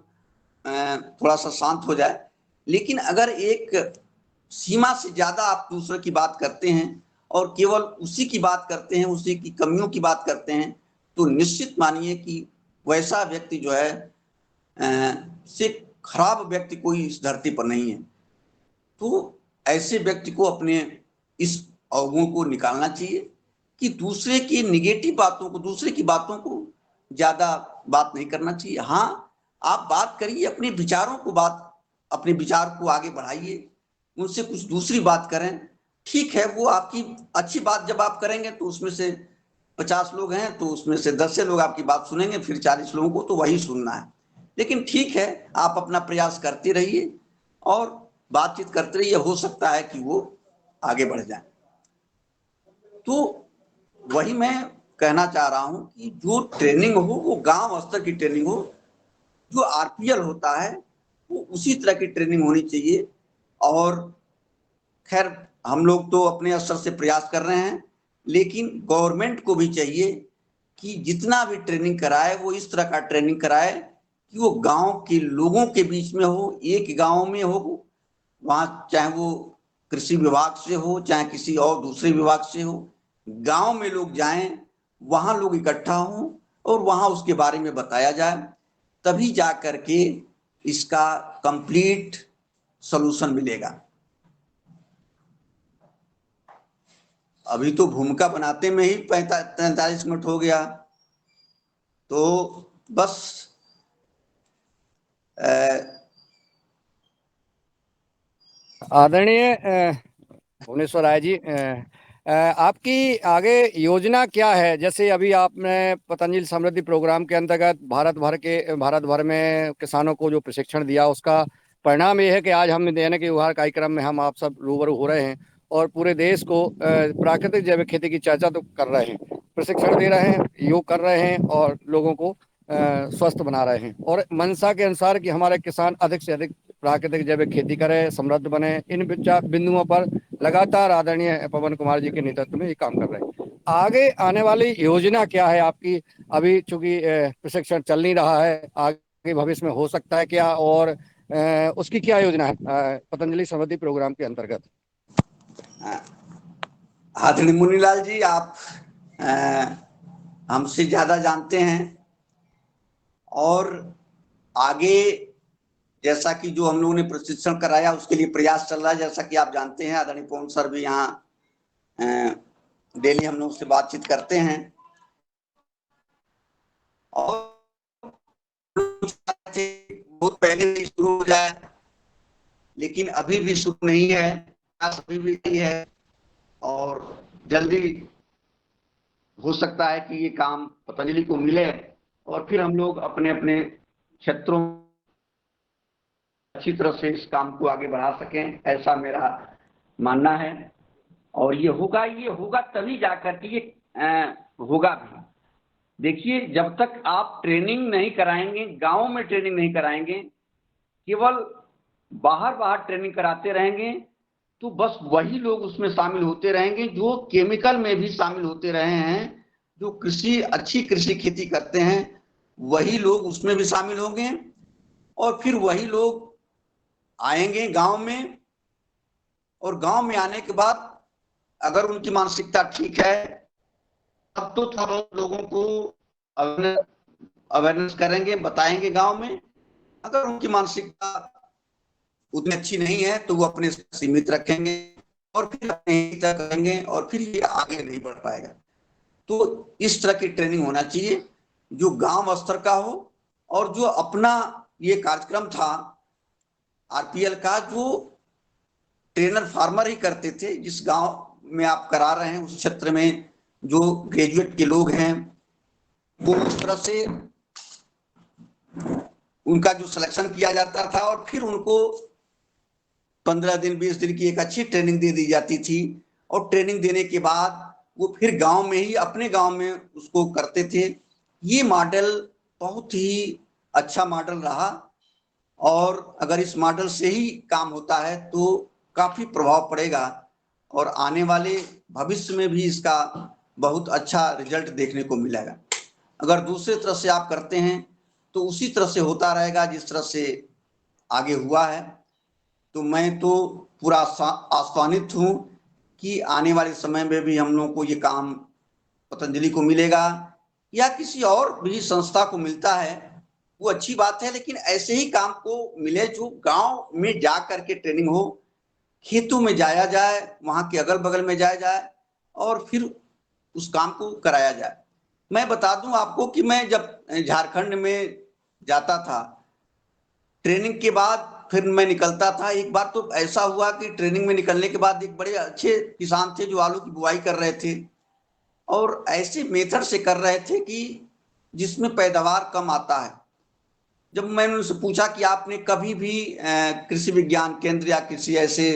थोड़ा सा शांत हो जाए। लेकिन अगर एक सीमा से ज्यादा आप दूसरों की बात करते हैं और केवल उसी की बात करते हैं, उसी की कमियों की बात करते हैं, तो निश्चित मानिए कि वैसा व्यक्ति जो है से खराब व्यक्ति कोई इस धरती पर नहीं है। तो ऐसे व्यक्ति को अपने इस अवगुण को निकालना चाहिए कि दूसरे की निगेटिव बातों को, दूसरे की बातों को ज्यादा बात नहीं करना चाहिए। हाँ, आप बात करिए अपने विचारों को, अपने विचार को आगे बढ़ाइए, उनसे कुछ दूसरी बात करें, ठीक है। वो आपकी अच्छी बात जब आप करेंगे तो उसमें से 50 लोग हैं तो उसमें से 10 लोग आपकी बात सुनेंगे, फिर 40 लोगों को तो वही सुनना है। लेकिन ठीक है, आप अपना प्रयास करते रहिए और बातचीत करते रहिए, हो सकता है कि वो आगे बढ़ जाए। तो वही मैं कहना चाह रहा हूं कि जो ट्रेनिंग हो वो गांव स्तर की ट्रेनिंग हो, जो आरपीएल होता है वो उसी तरह की ट्रेनिंग होनी चाहिए। और खैर हम लोग तो अपने स्तर से प्रयास कर रहे हैं, लेकिन गवर्नमेंट को भी चाहिए कि जितना भी ट्रेनिंग कराए वो इस तरह का ट्रेनिंग कराए कि वो गांव के लोगों के बीच में हो, एक गांव में हो, वहां चाहे वो कृषि विभाग से हो चाहे किसी और दूसरे विभाग से हो, गांव में लोग जाएं, वहां लोग इकट्ठा हों और वहां उसके बारे में बताया जाए, तभी जा करके इसका कंप्लीट सॉल्यूशन मिलेगा। अभी तो भूमिका बनाते में ही 45 मिनट हो गया, तो बस आदरणीय भुवनेश्वर राय जी, आपकी आगे योजना क्या है? जैसे अभी आपने पतंजलि समृद्धि प्रोग्राम के अंतर्गत भारत भर में किसानों को जो प्रशिक्षण दिया, उसका परिणाम ये है कि आज हम दैनिक व्यवहार कार्यक्रम में हम आप सब रूबरू हो रहे हैं और पूरे देश को प्राकृतिक जैविक खेती की चर्चा तो कर रहे हैं, प्रशिक्षण दे रहे हैं, योग कर रहे हैं और लोगों को स्वस्थ बना रहे हैं और मंशा के अनुसार कि हमारे किसान अधिक से अधिक प्राकृतिक जैविक खेती करें, समृद्ध बने। इन बिंदुओं पर लगातार आदरणीय पवन कुमार जी के नेतृत्व में ये काम कर रहे हैं। आगे आने वाली योजना क्या है आपकी? अभी चूंकि प्रशिक्षण चल नहीं रहा है, आगे भविष्य में हो सकता है क्या, और उसकी क्या योजना है पतंजलि समृद्धि प्रोग्राम के अंतर्गत? आदरणीय मुनीलाल जी, आप हमसे ज्यादा जानते हैं और आगे जैसा कि जो हम लोगों ने प्रशिक्षण कराया उसके लिए प्रयास चल रहा है। जैसा कि आप जानते हैं, आदरणीय पवन सर भी यहाँ डेली हम लोग से बातचीत करते हैं और बहुत पहले से शुरू हो जाए, लेकिन अभी भी शुरू नहीं है, अभी भी नहीं है और जल्दी हो सकता है कि ये काम पतंजलि को मिले और फिर हम लोग अपने अपने क्षेत्रों अच्छी तरह से इस काम को आगे बढ़ा सकें, ऐसा मेरा मानना है। और ये होगा तभी जाकर के ये होगा भी। देखिए, जब तक आप ट्रेनिंग नहीं कराएंगे, गांव में ट्रेनिंग नहीं कराएंगे, केवल बाहर ट्रेनिंग कराते रहेंगे, तो बस वही लोग उसमें शामिल होते रहेंगे जो केमिकल में भी शामिल होते रहे हैं। जो अच्छी कृषि खेती करते हैं वही लोग उसमें भी शामिल होंगे और फिर वही लोग आएंगे गांव में, और गांव में आने के बाद अगर उनकी मानसिकता ठीक है तब तो थोड़ा लोगों को अवेयरनेस करेंगे, बताएंगे गांव में। अगर उनकी मानसिकता उतनी अच्छी नहीं है तो वो अपने सीमित रखेंगे और फिर करेंगे और फिर ये आगे नहीं बढ़ पाएगा। तो इस तरह की ट्रेनिंग होना चाहिए जो गांव स्तर का हो, और जो अपना ये कार्यक्रम था आरपीएल का, जो ट्रेनर फार्मर ही करते थे, जिस गांव में आप करा रहे हैं उस क्षेत्र में जो ग्रेजुएट के लोग हैं वो उस तरह से उनका जो सिलेक्शन किया जाता था और फिर उनको 15 दिन 20 दिन की एक अच्छी ट्रेनिंग दे दी जाती थी और ट्रेनिंग देने के बाद वो फिर गांव में ही अपने गांव में उसको करते थे। ये मॉडल बहुत ही अच्छा मॉडल रहा और अगर इस मॉडल से ही काम होता है तो काफी प्रभाव पड़ेगा और आने वाले भविष्य में भी इसका बहुत अच्छा रिजल्ट देखने को मिलेगा। अगर दूसरे तरह से आप करते हैं तो उसी तरह से होता रहेगा जिस तरह से आगे हुआ है। तो मैं तो पूरा आश्वानित हूं कि आने वाले समय में भी हम लोगों को ये काम पतंजलि को मिलेगा या किसी और भी संस्था को मिलता है वो अच्छी बात है, लेकिन ऐसे ही काम को मिले जो गांव में जा करके ट्रेनिंग हो, खेतों में जाया जाए, वहां के अगल बगल में जाया जाए और फिर उस काम को कराया जाए। मैं बता दूं आपको कि मैं जब झारखंड में जाता था ट्रेनिंग के बाद फिर मैं निकलता था, एक बार तो ऐसा हुआ कि ट्रेनिंग में निकलने के बाद एक बड़े अच्छे किसान थे जो आलू की बुआई कर रहे थे और ऐसे मेथड से कर रहे थे कि जिसमें पैदावार कम आता है। जब मैंने उनसे पूछा कि आपने कभी भी कृषि विज्ञान केंद्र या किसी ऐसे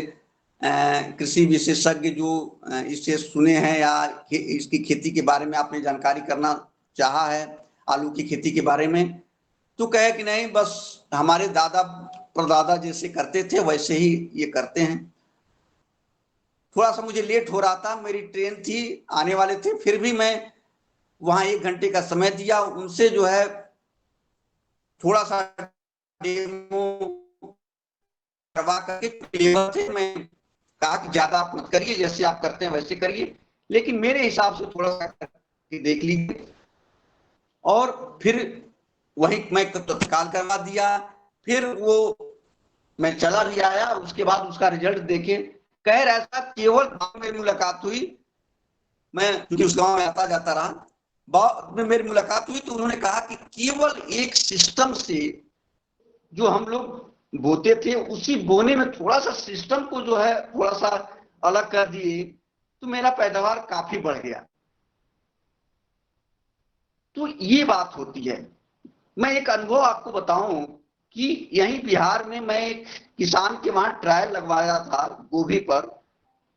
कृषि विशेषज्ञ जो इससे सुने हैं या इसकी खेती के बारे में आपने जानकारी करना चाहा है आलू की खेती के बारे में, तो कहे कि नहीं, बस हमारे दादा परदादा जैसे करते थे वैसे ही ये करते हैं। थोड़ा सा मुझे लेट हो रहा था, मेरी ट्रेन थी, आने वाले थे, फिर भी मैं वहां 1 घंटे का समय दिया। उनसे जो है थोड़ा सा डेमो करवा करके मैं कहा कि ज्यादा आप मत करिए, जैसे आप करते हैं वैसे करिए, लेकिन मेरे हिसाब से थोड़ा सा देख लीजिए। और फिर वही मैं तत्काल करवा दिया। फिर वो मैं चला भी आया, उसके बाद उसका रिजल्ट देखे। कह रहा था केवल गांव में मुलाकात हुई, मैं क्योंकि उस गांव में आता जाता रहा, बाद में मेरी मुलाकात हुई तो उन्होंने कहा कि केवल एक सिस्टम से जो हम लोग बोते थे उसी बोने में थोड़ा सा सिस्टम को जो है थोड़ा सा अलग कर दिए तो मेरा पैदावार काफी बढ़ गया। तो ये बात होती है। मैं एक अनुभव आपको बताऊं कि यहीं बिहार में मैं एक किसान के वहां ट्रायल लगवाया था गोभी पर,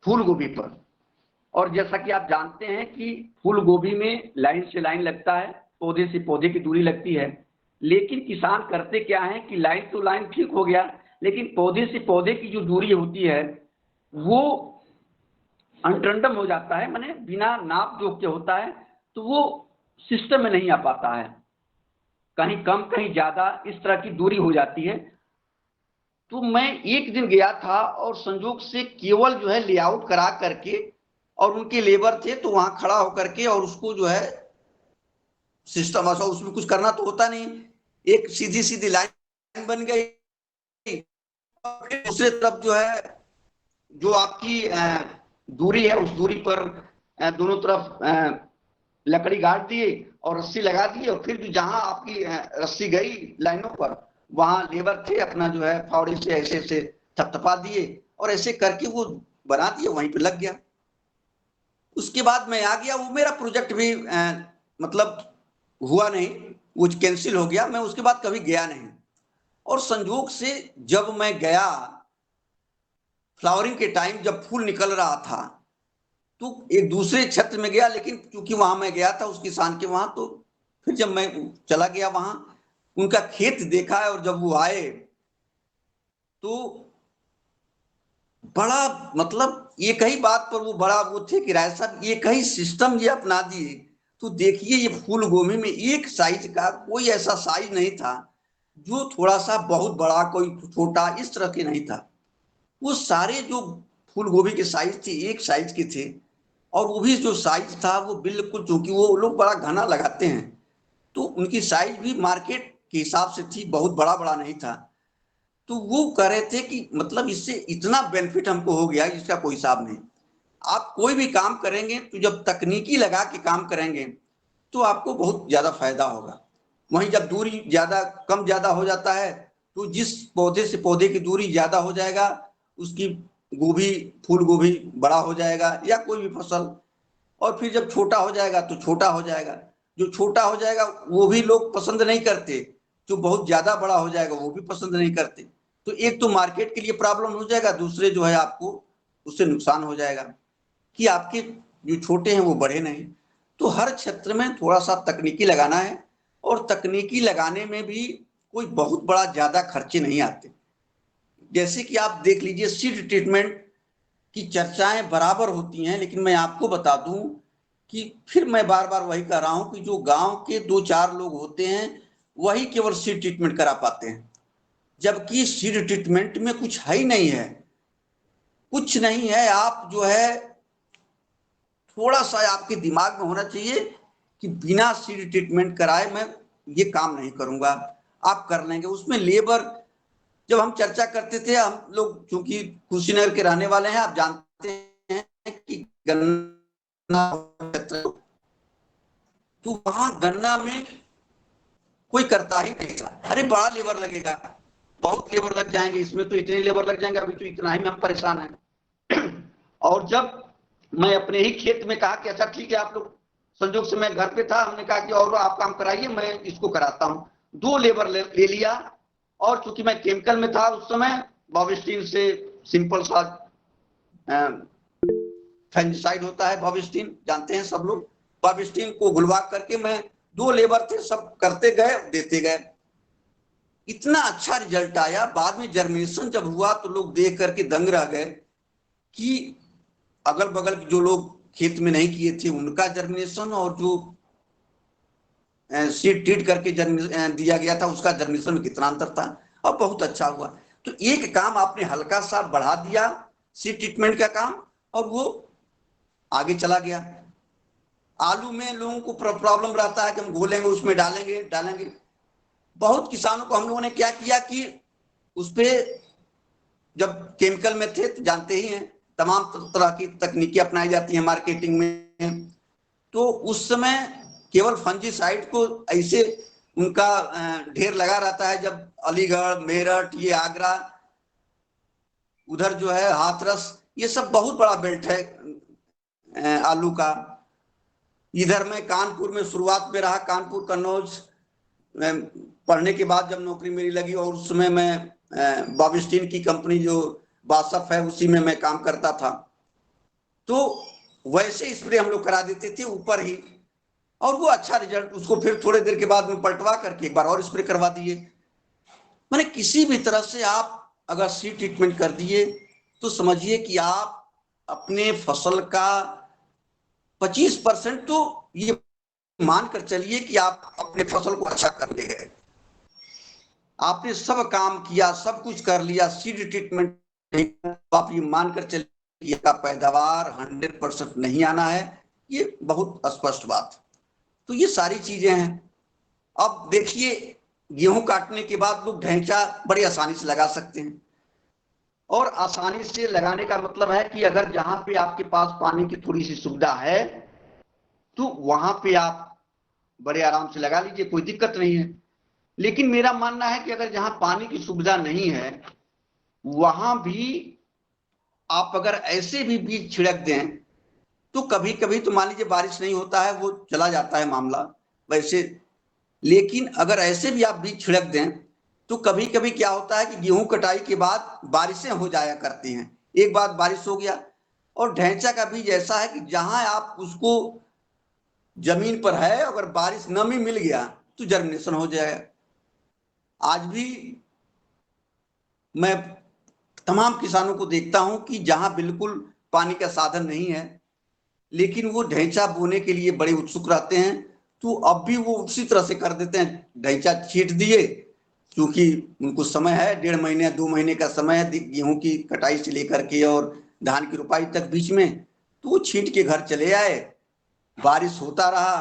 फूल गोभी पर। और जैसा कि आप जानते हैं कि फूल गोभी में लाइन से लाइन लगता है, पौधे से पौधे की दूरी लगती है, लेकिन किसान करते क्या है कि लाइन तो लाइन ठीक हो गया, लेकिन पौधे से पौधे की जो दूरी होती है वो अनरैंडम हो जाता है, माने बिना नाप जोख के होता है, तो वो सिस्टम में नहीं आ पाता है, कहीं कम कहीं ज्यादा इस तरह की दूरी हो जाती है। तो मैं एक दिन गया था और संजोग से केवल जो है लेआउट करा करके, और उनके लेबर थे तो वहां खड़ा होकर के, और उसको जो है सिस्टम ऐसा, उसमें कुछ करना तो होता नहीं, एक सीधी सीधी लाइन बन गई। दूसरे तरफ जो है जो आपकी दूरी है, उस दूरी पर दोनों तरफ लकड़ी गाड़ दिए और रस्सी लगा दी, और फिर जहां आपकी रस्सी गई लाइनों पर, वहां लेबर थे अपना जो है फावड़े से ऐसे ऐसे थपथपा दिए, और ऐसे करके वो बना दिए, वहीं पे लग गया। उसके बाद मैं आ गया, वो मेरा प्रोजेक्ट भी मतलब हुआ नहीं, वो कैंसिल हो गया, मैं उसके बाद कभी गया नहीं। और संजोग से जब मैं गया फ्लावरिंग के टाइम, जब फूल निकल रहा था, तो एक दूसरे क्षेत्र में गया, लेकिन क्योंकि वहां मैं गया था उस किसान के वहां, तो फिर जब मैं चला गया वहां, उनका खेत देखा है, और जब वो आए तो बड़ा मतलब एक ही बात पर वो बड़ा वो थे कि राय साहब एक ही सिस्टम ये अपना दिए, तो देखिए ये फूल गोभी में एक साइज का कोई ऐसा साइज नहीं था जो थोड़ा सा बहुत बड़ा कोई छोटा इस तरह के नहीं था। वो सारे जो फूल गोभी के साइज थे एक साइज के थे, और वो भी जो साइज था वो बिल्कुल, चूंकि वो लोग बड़ा घना लगाते हैं तो उनकी साइज भी मार्केट के हिसाब से थी, बहुत बड़ा बड़ा नहीं था। तो वो कह रहे थे कि मतलब इससे इतना बेनिफिट हमको हो गया जिसका कोई हिसाब नहीं। आप कोई भी काम करेंगे तो जब तकनीकी लगा के काम करेंगे तो आपको बहुत ज्यादा फायदा होगा। वहीं जब दूरी ज्यादा कम ज्यादा हो जाता है तो जिस पौधे से पौधे की दूरी ज्यादा हो जाएगा, उसकी गोभी फूल गोभी बड़ा हो जाएगा या कोई भी फसल, और फिर जब छोटा हो जाएगा तो छोटा हो जाएगा। जो छोटा हो जाएगा वो भी लोग पसंद नहीं करते, जो बहुत ज्यादा बड़ा हो जाएगा वो भी पसंद नहीं करते। तो एक तो मार्केट के लिए प्रॉब्लम हो जाएगा, दूसरे जो है आपको उससे नुकसान हो जाएगा कि आपके जो छोटे हैं वो बढ़े नहीं। तो हर क्षेत्र में थोड़ा सा तकनीकी लगाना है, और तकनीकी लगाने में भी कोई बहुत बड़ा ज्यादा खर्चे नहीं आते। जैसे कि आप देख लीजिए सीड ट्रीटमेंट की चर्चाएं बराबर होती हैं, लेकिन मैं आपको बता दूं कि फिर मैं बार बार वही कह रहा हूं कि जो गांव के 2-4 लोग होते हैं वही केवल सीड ट्रीटमेंट करा पाते हैं, जबकि सीड ट्रीटमेंट में कुछ है ही नहीं है, कुछ नहीं है। आप जो है थोड़ा सा आपके दिमाग में होना चाहिए कि बिना सीड ट्रीटमेंट कराए मैं ये काम नहीं करूंगा, आप कर लेंगे। उसमें लेबर, जब हम चर्चा करते थे, हम लोग चूंकि कुशीनगर के रहने वाले हैं, आप जानते हैं कि गन्ना तो वहां गन्ना में कोई करता ही नहीं था, अरे बड़ा लेबर लगेगा, बहुत लेबर लग जाएंगे, इसमें तो इतने लेबर लग जाएंगे, अभी तो इतना ही में हम परेशान हैं। और जब मैं अपने ही खेत में कहा कि अच्छा ठीक है, आप लोग, संजोग से मैं घर पे था, हमने कहा कि और आप काम कराइए, मैं इसको कराता हूँ। 2 लेबर ले लिया, और चूंकि मैं केमिकल में था उस समय, बॉबिस्टीन से सिंपल सा फंजिसाइड होता है, बॉबिस्टीन जानते हैं सब लोग, बॉबिस्टीन को घुलवा करके मैं 2 लेबर थे, सब करते गए देते गए, इतना अच्छा रिजल्ट आया। बाद में जर्मिनेशन जब हुआ तो लोग देख करके दंग रह गए कि अगल बगल जो लोग खेत में नहीं किए थे उनका जर्मिनेशन, और जो सीड ट्रीट करके दिया गया था उसका जर्मिनेशन में कितना अंतर था, और बहुत अच्छा हुआ। तो एक काम आपने हल्का सा बढ़ा दिया, सीड ट्रीटमेंट का काम, और वो आगे चला गया। आलू में लोगों को प्रॉब्लम रहता है कि हम घोलेंगे उसमें डालेंगे। बहुत किसानों को हम लोगों ने क्या किया कि उस पे जब केमिकल में थे तो जानते ही हैं तमाम तरह की तकनीकी अपनाई जाती हैं मार्केटिंग में, तो उस समय केवल फंजीसाइड को ऐसे उनका ढेर लगा रहता है। जब अलीगढ़, मेरठ, ये आगरा, उधर जो है हाथरस, ये सब बहुत बड़ा बेल्ट है आलू का। इधर मैं कानपुर में शुरुआत में रहा, कानपुर कन्नौज पढ़ने के बाद जब नौकरी मेरी लगी, और उस समय मैं बॉबिस्टीन की कंपनी जो बासफ है उसी में मैं काम करता था। तो वैसे स्प्रे हम लोग करा देते थे ऊपर ही, और वो अच्छा रिजल्ट, उसको फिर थोड़े देर के बाद में पलटवा करके एक बार और स्प्रे करवा दिए। मैंने किसी भी तरह से आप अगर सीड ट्रीटमेंट कर दिए तो समझिए कि आप अपने फसल का 25% तो ये मानकर चलिए कि आप अपने फसल को अच्छा कर ले गए। आपने सब काम किया, सब कुछ कर लिया, सीड ट्रीटमेंट नहीं, तो आप ये मानकर चलिए कि आपका पैदावार 100% नहीं आना है, ये बहुत स्पष्ट बात। तो ये सारी चीजें हैं। अब देखिए, गेहूं काटने के बाद लोग ढैंचा बड़ी आसानी से लगा सकते हैं, और आसानी से लगाने का मतलब है कि अगर जहां पे आपके पास पानी की थोड़ी सी सुविधा है तो वहां पे आप बड़े आराम से लगा लीजिए, कोई दिक्कत नहीं है। लेकिन मेरा मानना है कि अगर जहां पानी की सुविधा नहीं है वहां भी आप अगर ऐसे भी बीज छिड़क दें तो कभी कभी तो मान लीजिए बारिश नहीं होता है, वो चला जाता है मामला वैसे। लेकिन अगर ऐसे भी आप बीज छिड़क दें तो कभी कभी क्या होता है कि गेहूं कटाई के बाद बारिशें हो जाया करती हैं। एक बार बारिश हो गया, और ढैंचा का बीज ऐसा है कि जहां आप उसको जमीन पर है, अगर बारिश नमी मिल गया तो जर्मिनेशन हो जाएगा। आज भी मैं तमाम किसानों को देखता हूं कि जहां बिल्कुल पानी का साधन नहीं है लेकिन वो ढैंचा बोने के लिए बड़े उत्सुक रहते हैं, तो अब भी वो उसी तरह से कर देते हैं, ढैंचा छींट दिए, क्योंकि उनको समय है, 1.5 महीने 2 महीने का समय है गेहूं की कटाई से लेकर के और धान की रुपाई तक बीच में, तो वो छींट के घर चले आए। बारिश होता रहा,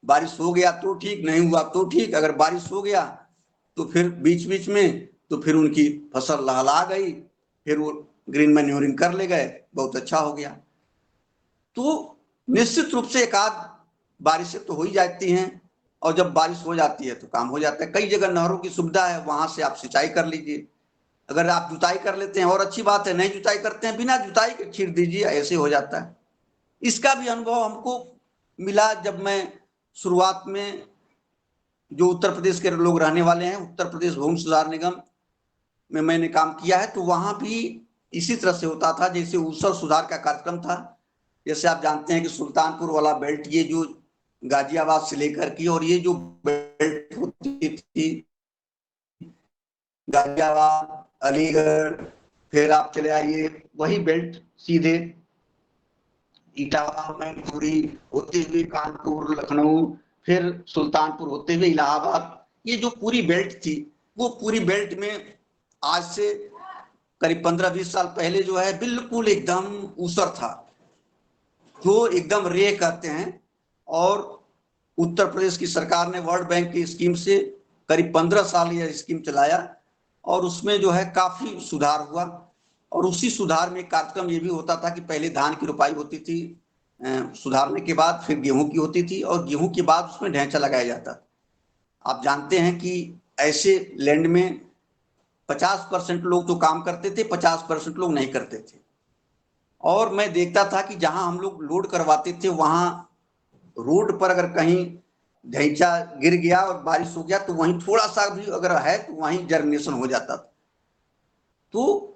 बारिश हो गया तो ठीक, नहीं हुआ तो ठीक, अगर बारिश हो गया तो फिर बीच बीच में तो फिर उनकी फसल लहला गई, फिर वो ग्रीन मैन्योरिंग कर ले गए, बहुत अच्छा हो गया। तो निश्चित रूप से एक आध बारिशें तो हो ही जाती हैं, और जब बारिश हो जाती है तो काम हो जाता है। कई जगह नहरों की सुविधा है, वहां से आप सिंचाई कर लीजिए। अगर आप जुताई कर लेते हैं और अच्छी बात है, नहीं जुताई करते हैं बिना जुताई के छींट दीजिए, ऐसे हो जाता है। इसका भी अनुभव हमको मिला जब मैं शुरुआत में, जो उत्तर प्रदेश के लोग रहने वाले हैं, उत्तर प्रदेश भूमि सुधार निगम में मैंने काम किया है, तो वहां भी इसी तरह से होता था। जैसे ऊसर सुधार का कार्यक्रम था, जैसे आप जानते हैं कि सुल्तानपुर वाला बेल्ट, ये जो गाजियाबाद से लेकर की, और ये जो बेल्ट होती थी गाजियाबाद, अलीगढ़, फिर आप चले आइए वही बेल्ट सीधे इटावा, मैनपुरी होते हुए कानपुर, लखनऊ, फिर सुल्तानपुर होते हुए इलाहाबाद, ये जो पूरी बेल्ट थी, वो पूरी बेल्ट में आज से करीब 15-20 साल पहले जो है बिल्कुल एकदम ऊसर था, जो एकदम रे कहते हैं। और उत्तर प्रदेश की सरकार ने वर्ल्ड बैंक की स्कीम से करीब 15 साल यह स्कीम चलाया, और उसमें जो है काफी सुधार हुआ। और उसी सुधार में कार्यक्रम ये भी होता था कि पहले धान की रुपाई होती थी, सुधारने के बाद फिर गेहूं की होती थी, और गेहूं के बाद उसमें ढैंचा लगाया जाता था। आप जानते हैं कि ऐसे लैंड में 50% लोग तो काम करते थे, 50% लोग नहीं करते थे। और मैं देखता था कि जहां हम लोग लोड करवाते थे वहां रोड पर अगर कहीं ढैंचा गिर गया और बारिश हो गया तो वहीं थोड़ा सा भी अगर है तो वहीं जर्मिनेशन हो जाता था। तो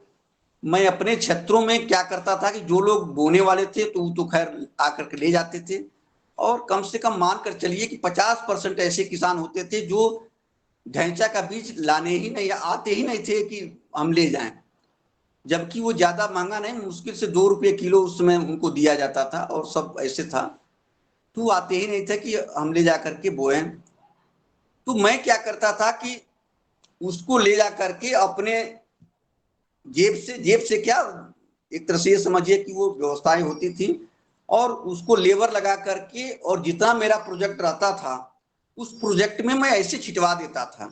मैं अपने क्षेत्रों में क्या करता था कि जो लोग बोने वाले थे तो खैर आकर के ले जाते थे, और कम से कम मान कर चलिए कि 50% ऐसे किसान होते थे जो ढैंचा का बीज लाने ही नहीं, आते ही नहीं थे कि हम ले जाएं, जबकि वो ज्यादा महंगा नहीं, मुश्किल से 2 रुपये किलो उस समय उनको दिया जाता था, और सब ऐसे था, तो आते ही नहीं था कि हम ले जा करके बोए। तो मैं क्या करता था कि उसको ले जा करके अपने जेब से क्या, एक तरह से ये समझिए कि वो व्यवस्थाएं होती थी, और उसको लेबर लगा करके, और जितना मेरा प्रोजेक्ट रहता था उस प्रोजेक्ट में मैं ऐसे छिटवा देता था।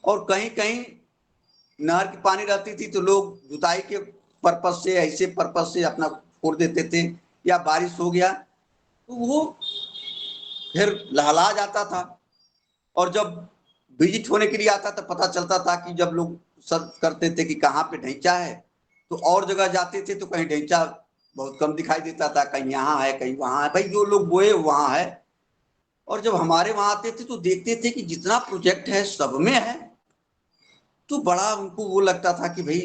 और कहीं कहीं नहर की पानी रहती थी तो लोग जुताई के पर्पज से, ऐसे पर्पज से अपना फोड़ देते थे, या बारिश हो गया तो वो फिर लहला जाता था। और जब विजिट होने के लिए आता था पता चलता था कि जब लोग सर्च करते थे कि कहाँ पे ढैंचा है, तो और जगह जाते थे तो कहीं ढैंचा बहुत कम दिखाई देता था, कहीं यहाँ है कहीं वहां है, भाई जो लोग बोए वहां है। और जब हमारे वहां आते थे तो देखते थे कि जितना प्रोजेक्ट है सब में है, तो बड़ा उनको वो लगता था कि भाई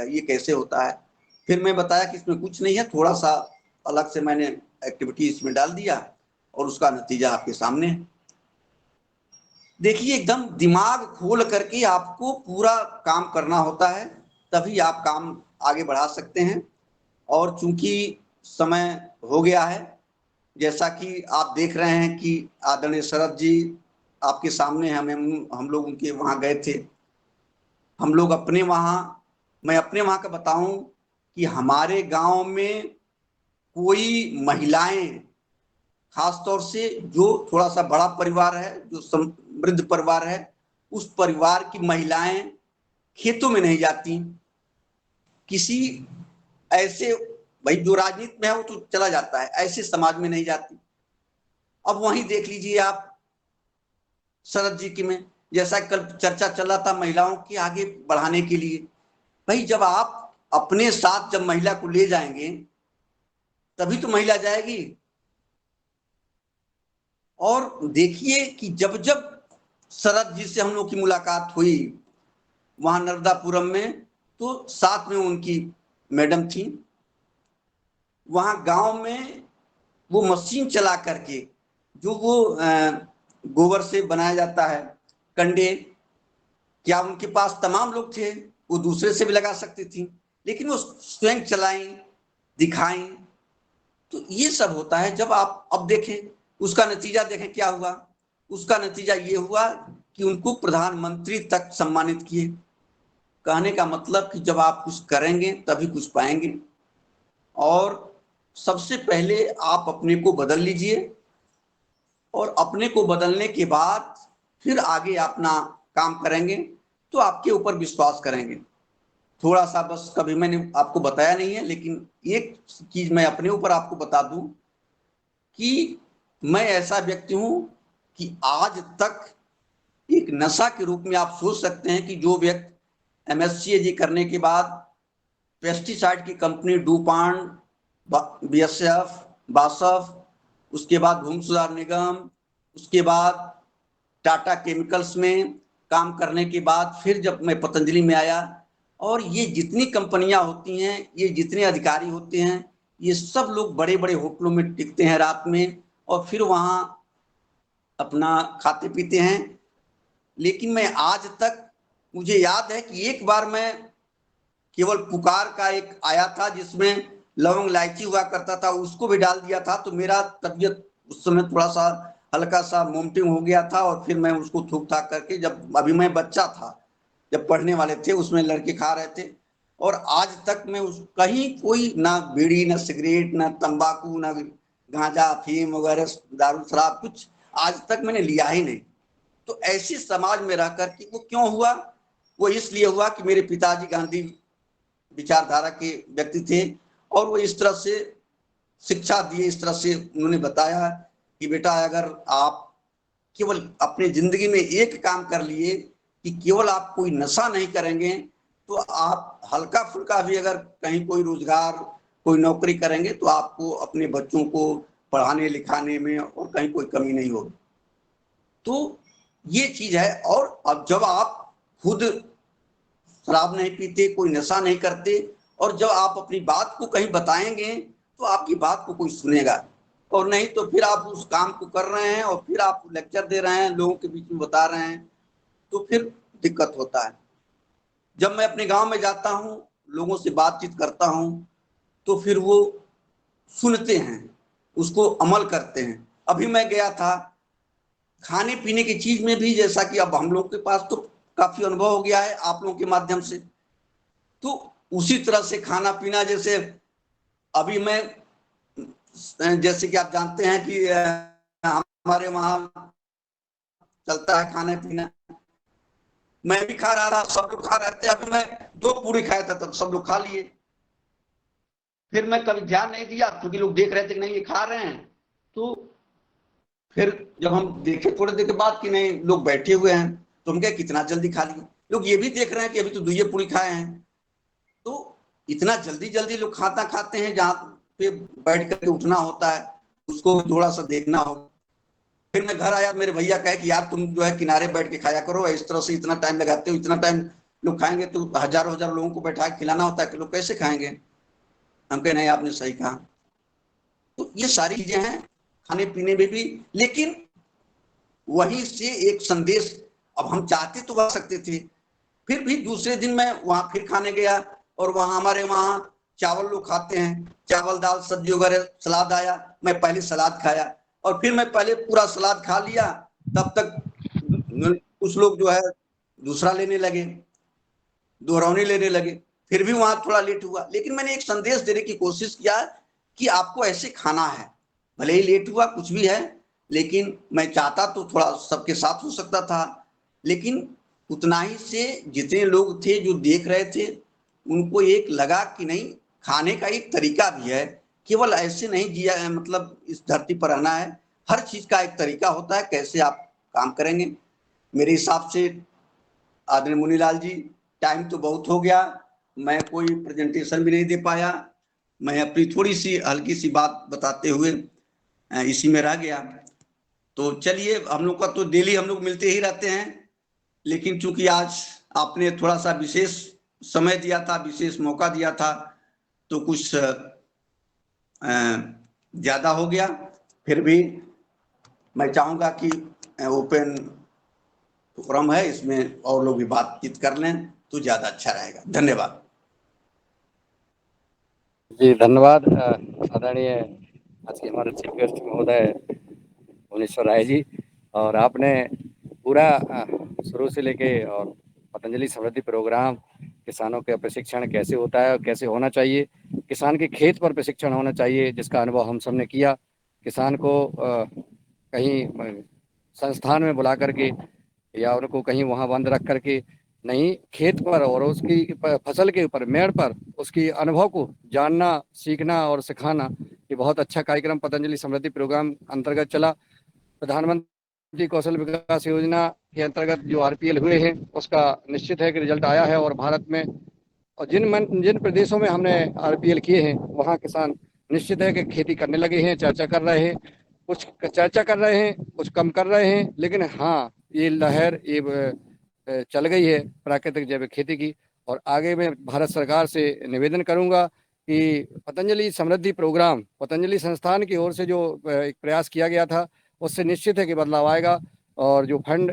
ये कैसे होता है। फिर मैं बताया कि इसमें कुछ नहीं है, थोड़ा सा अलग से मैंने एक्टिविटी इसमें डाल दिया और उसका नतीजा आपके सामने है। देखिए, एकदम दिमाग खोल करके आपको पूरा काम करना होता है, तभी आप काम आगे बढ़ा सकते हैं। और चूंकि समय हो गया है, जैसा कि आप देख रहे हैं कि आदरणीय शरद जी आपके सामने, हम लोग उनके वहां गए थे। हम लोग अपने वहां, मैं अपने वहां का बताऊं कि हमारे गांव में कोई महिलाएं, खासतौर से जो थोड़ा सा बड़ा परिवार है, जो समृद्ध परिवार है, उस परिवार की महिलाएं खेतों में नहीं जाती। किसी ऐसे, भाई जो राजनीति में है वो तो चला जाता है, ऐसे समाज में नहीं जाती। अब वहीं देख लीजिए आप शरद जी की में, जैसा कल चर्चा चल रहा था महिलाओं के आगे बढ़ाने के लिए, भाई जब आप अपने साथ जब महिला को ले जाएंगे तभी तो महिला जाएगी। और देखिए कि जब जब शरद जी से हम लोग की मुलाकात हुई वहां नर्मदापुरम में, तो साथ में उनकी मैडम थी। वहां गांव में वो मशीन चला करके, जो वो गोबर से बनाया जाता है कंडे, क्या उनके पास तमाम लोग थे, वो दूसरे से भी लगा सकती थी, लेकिन वो स्वयं चलाई, दिखाई। तो ये सब होता है। जब आप अब देखें उसका नतीजा, देखें क्या हुआ। उसका नतीजा ये हुआ कि उनको प्रधानमंत्री तक सम्मानित किए। कहने का मतलब कि जब आप कुछ करेंगे तभी कुछ पाएंगे। और सबसे पहले आप अपने को बदल लीजिए, और अपने को बदलने के बाद फिर आगे अपना काम करेंगे तो आपके ऊपर विश्वास करेंगे। थोड़ा सा बस कभी मैंने आपको बताया नहीं है, लेकिन एक चीज मैं अपने ऊपर आपको बता दूं कि मैं ऐसा व्यक्ति हूं कि आज तक एक नशा के रूप में आप सोच सकते हैं कि जो व्यक्ति MSc करने के बाद पेस्टिसाइड की कंपनी डूपान, BSF, बासफ, उसके बाद भूमि सुधार निगम, उसके बाद टाटा केमिकल्स में काम करने के बाद फिर जब मैं पतंजलि में आया, और ये जितनी कंपनियां होती हैं, ये जितने अधिकारी होते हैं, ये सब लोग बड़े बड़े होटलों में टिकते हैं रात में और फिर वहां अपना खाते पीते हैं। लेकिन मैं आज तक, मुझे याद है कि एक बार मैं केवल पुकार का एक आया था जिसमें लवंग इलायची हुआ करता था, उसको भी डाल दिया था, तो मेरा तबीयत उस समय थोड़ा सा हल्का सा वोमिटिंग हो गया था। और फिर मैं उसको थूक थाक करके, जब अभी मैं बच्चा था, जब पढ़ने वाले थे उसमें लड़के खा रहे थे, और आज तक मैं उस कहीं कोई ना बीड़ी, ना सिगरेट, ना तंबाकू, ना गांजा, अफीम वगैरह, दारू शराब, कुछ आज तक मैंने लिया ही नहीं। तो ऐसे समाज में रह करके वो क्यों हुआ? वो इसलिए हुआ कि मेरे पिताजी गांधी विचारधारा के व्यक्ति थे, और वो इस तरह से शिक्षा दिए, इस तरह से उन्होंने बताया कि बेटा अगर आप केवल अपने जिंदगी में एक काम कर लिए कि केवल आप कोई नशा नहीं करेंगे, तो आप हल्का फुल्का भी अगर कहीं कोई रोजगार, कोई नौकरी करेंगे तो आपको अपने बच्चों को पढ़ाने लिखाने में और कहीं कोई कमी नहीं होगी। तो ये चीज है। और अब जब आप खुद शराब नहीं पीते, कोई नशा नहीं करते, और जब आप अपनी बात को कहीं बताएंगे तो आपकी बात को कोई सुनेगा, और नहीं तो फिर आप उस काम को कर रहे हैं और फिर आप लेक्चर दे रहे हैं, लोगों के बीच में बता रहे हैं, तो फिर दिक्कत होता है। जब मैं अपने गांव में जाता हूं, लोगों से बातचीत करता हूं, तो फिर वो सुनते हैं, उसको अमल करते हैं। अभी मैं गया था खाने पीने की चीज में भी, जैसा कि अब हम लोग के पास तो काफी अनुभव हो गया है आप लोगों के माध्यम से, तो उसी तरह से खाना पीना, जैसे अभी मैं, जैसे कि आप जानते हैं कि हमारे वहां चलता है खाना पीना, मैं भी खा रहा था, सब लोग खा रहे थे। अभी मैं 2 पूरी खाया था तब सब लोग खा लिए। फिर मैं कभी ध्यान नहीं दिया क्योंकि लोग देख रहे थे कि नहीं ये खा रहे हैं। तो फिर जब हम देखे थोड़ी देर के बाद कि नहीं लोग बैठे हुए हैं, तो हम कहे कितना जल्दी खा लिए। लोग ये भी देख रहे हैं कि अभी तो 2 पूरी खाए हैं। तो इतना जल्दी जल्दी लोग खाते हैं, जहाँ पे बैठ करके उठना होता है, उसको भी थोड़ा सा देखना होगा। फिर मैं घर आया, मेरे भैया कहे कि यार तुम जो है किनारे बैठ के खाया करो, इस तरह से इतना टाइम लगाते हो, इतना टाइम लोग खाएंगे तो हजारों हजार लोगों को बैठा के खिलाना होता है कि लोग कैसे खाएंगे। हम कहे नहीं, आपने सही कहा। तो ये सारी चीजें हैं खाने पीने में भी, लेकिन वहीं से एक संदेश, अब हम चाहते तो आ सकते थे, फिर भी दूसरे दिन मैं वहां फिर खाने गया, और वहां हमारे वहां चावल लोग खाते हैं, चावल दाल सब्जी वगैरह, सलाद आया, मैं पहले सलाद खाया, और फिर मैं पहले पूरा सलाद खा लिया, तब तक कुछ लोग जो है दूसरा लेने लगे, दोहरौनी लेने लगे, फिर भी वहां थोड़ा लेट हुआ। लेकिन मैंने एक संदेश देने की कोशिश किया कि आपको ऐसे खाना है, भले ही लेट हुआ कुछ भी है, लेकिन मैं चाहता तो थोड़ा सबके साथ हो सकता था, लेकिन उतना ही से जितने लोग थे जो देख रहे थे उनको एक लगा कि नहीं, खाने का एक तरीका भी है, केवल ऐसे नहीं जिया, मतलब इस धरती पर रहना है, हर चीज का एक तरीका होता है, कैसे आप काम करेंगे। मेरे हिसाब से आदरणीय मुनीलाल जी, टाइम तो बहुत हो गया, मैं कोई प्रेजेंटेशन भी नहीं दे पाया, मैं अपनी थोड़ी सी हल्की सी बात बताते हुए इसी में रह गया। तो चलिए, हम लोग का तो डेली हम लोग मिलते ही रहते हैं, लेकिन चूंकि आज आपने थोड़ा सा विशेष समय दिया था, विशेष मौका दिया था, तो कुछ ज्यादा हो गया। फिर भी मैं चाहूंगा कि ओपन फोरम है, इसमें और लोग भी बातचीत कर लें तो ज्यादा अच्छा रहेगा। धन्यवाद। जी धन्यवाद आदरणीय आज के हमारे चीफ गेस्ट महोदय भुवनेश्वर राय जी। और आपने पूरा शुरू से लेके और पतंजलि समृद्धि प्रोग्राम, किसानों का प्रशिक्षण कैसे होता है और कैसे होना चाहिए, किसान के खेत पर प्रशिक्षण होना चाहिए जिसका अनुभव हम सबने किया। किसान को कहीं संस्थान में बुला करके या उनको कहीं वहाँ बंद रख करके नहीं, खेत पर और उसकी फसल के ऊपर, मेड़ पर उसकी अनुभव को जानना, सीखना और सिखाना, ये बहुत अच्छा कार्यक्रम पतंजलि समृद्धि प्रोग्राम अंतर्गत चला। प्रधानमंत्री कौशल विकास योजना के अंतर्गत जो आरपीएल हुए हैं उसका निश्चित है कि रिजल्ट आया है, और भारत में और जिन प्रदेशों में हमने आरपीएल किए हैं वहाँ किसान निश्चित है कि खेती करने लगे हैं, चर्चा कर रहे हैं, कुछ चर्चा कर रहे हैं, कुछ कम कर रहे हैं, लेकिन हाँ ये लहर ये चल गई है प्राकृतिक जैविक खेती की। और आगे मैं भारत सरकार से निवेदन करूंगा कि पतंजलि समृद्धि प्रोग्राम, पतंजलि संस्थान की ओर से जो एक प्रयास किया गया था उससे निश्चित है कि बदलाव आएगा। और जो फंड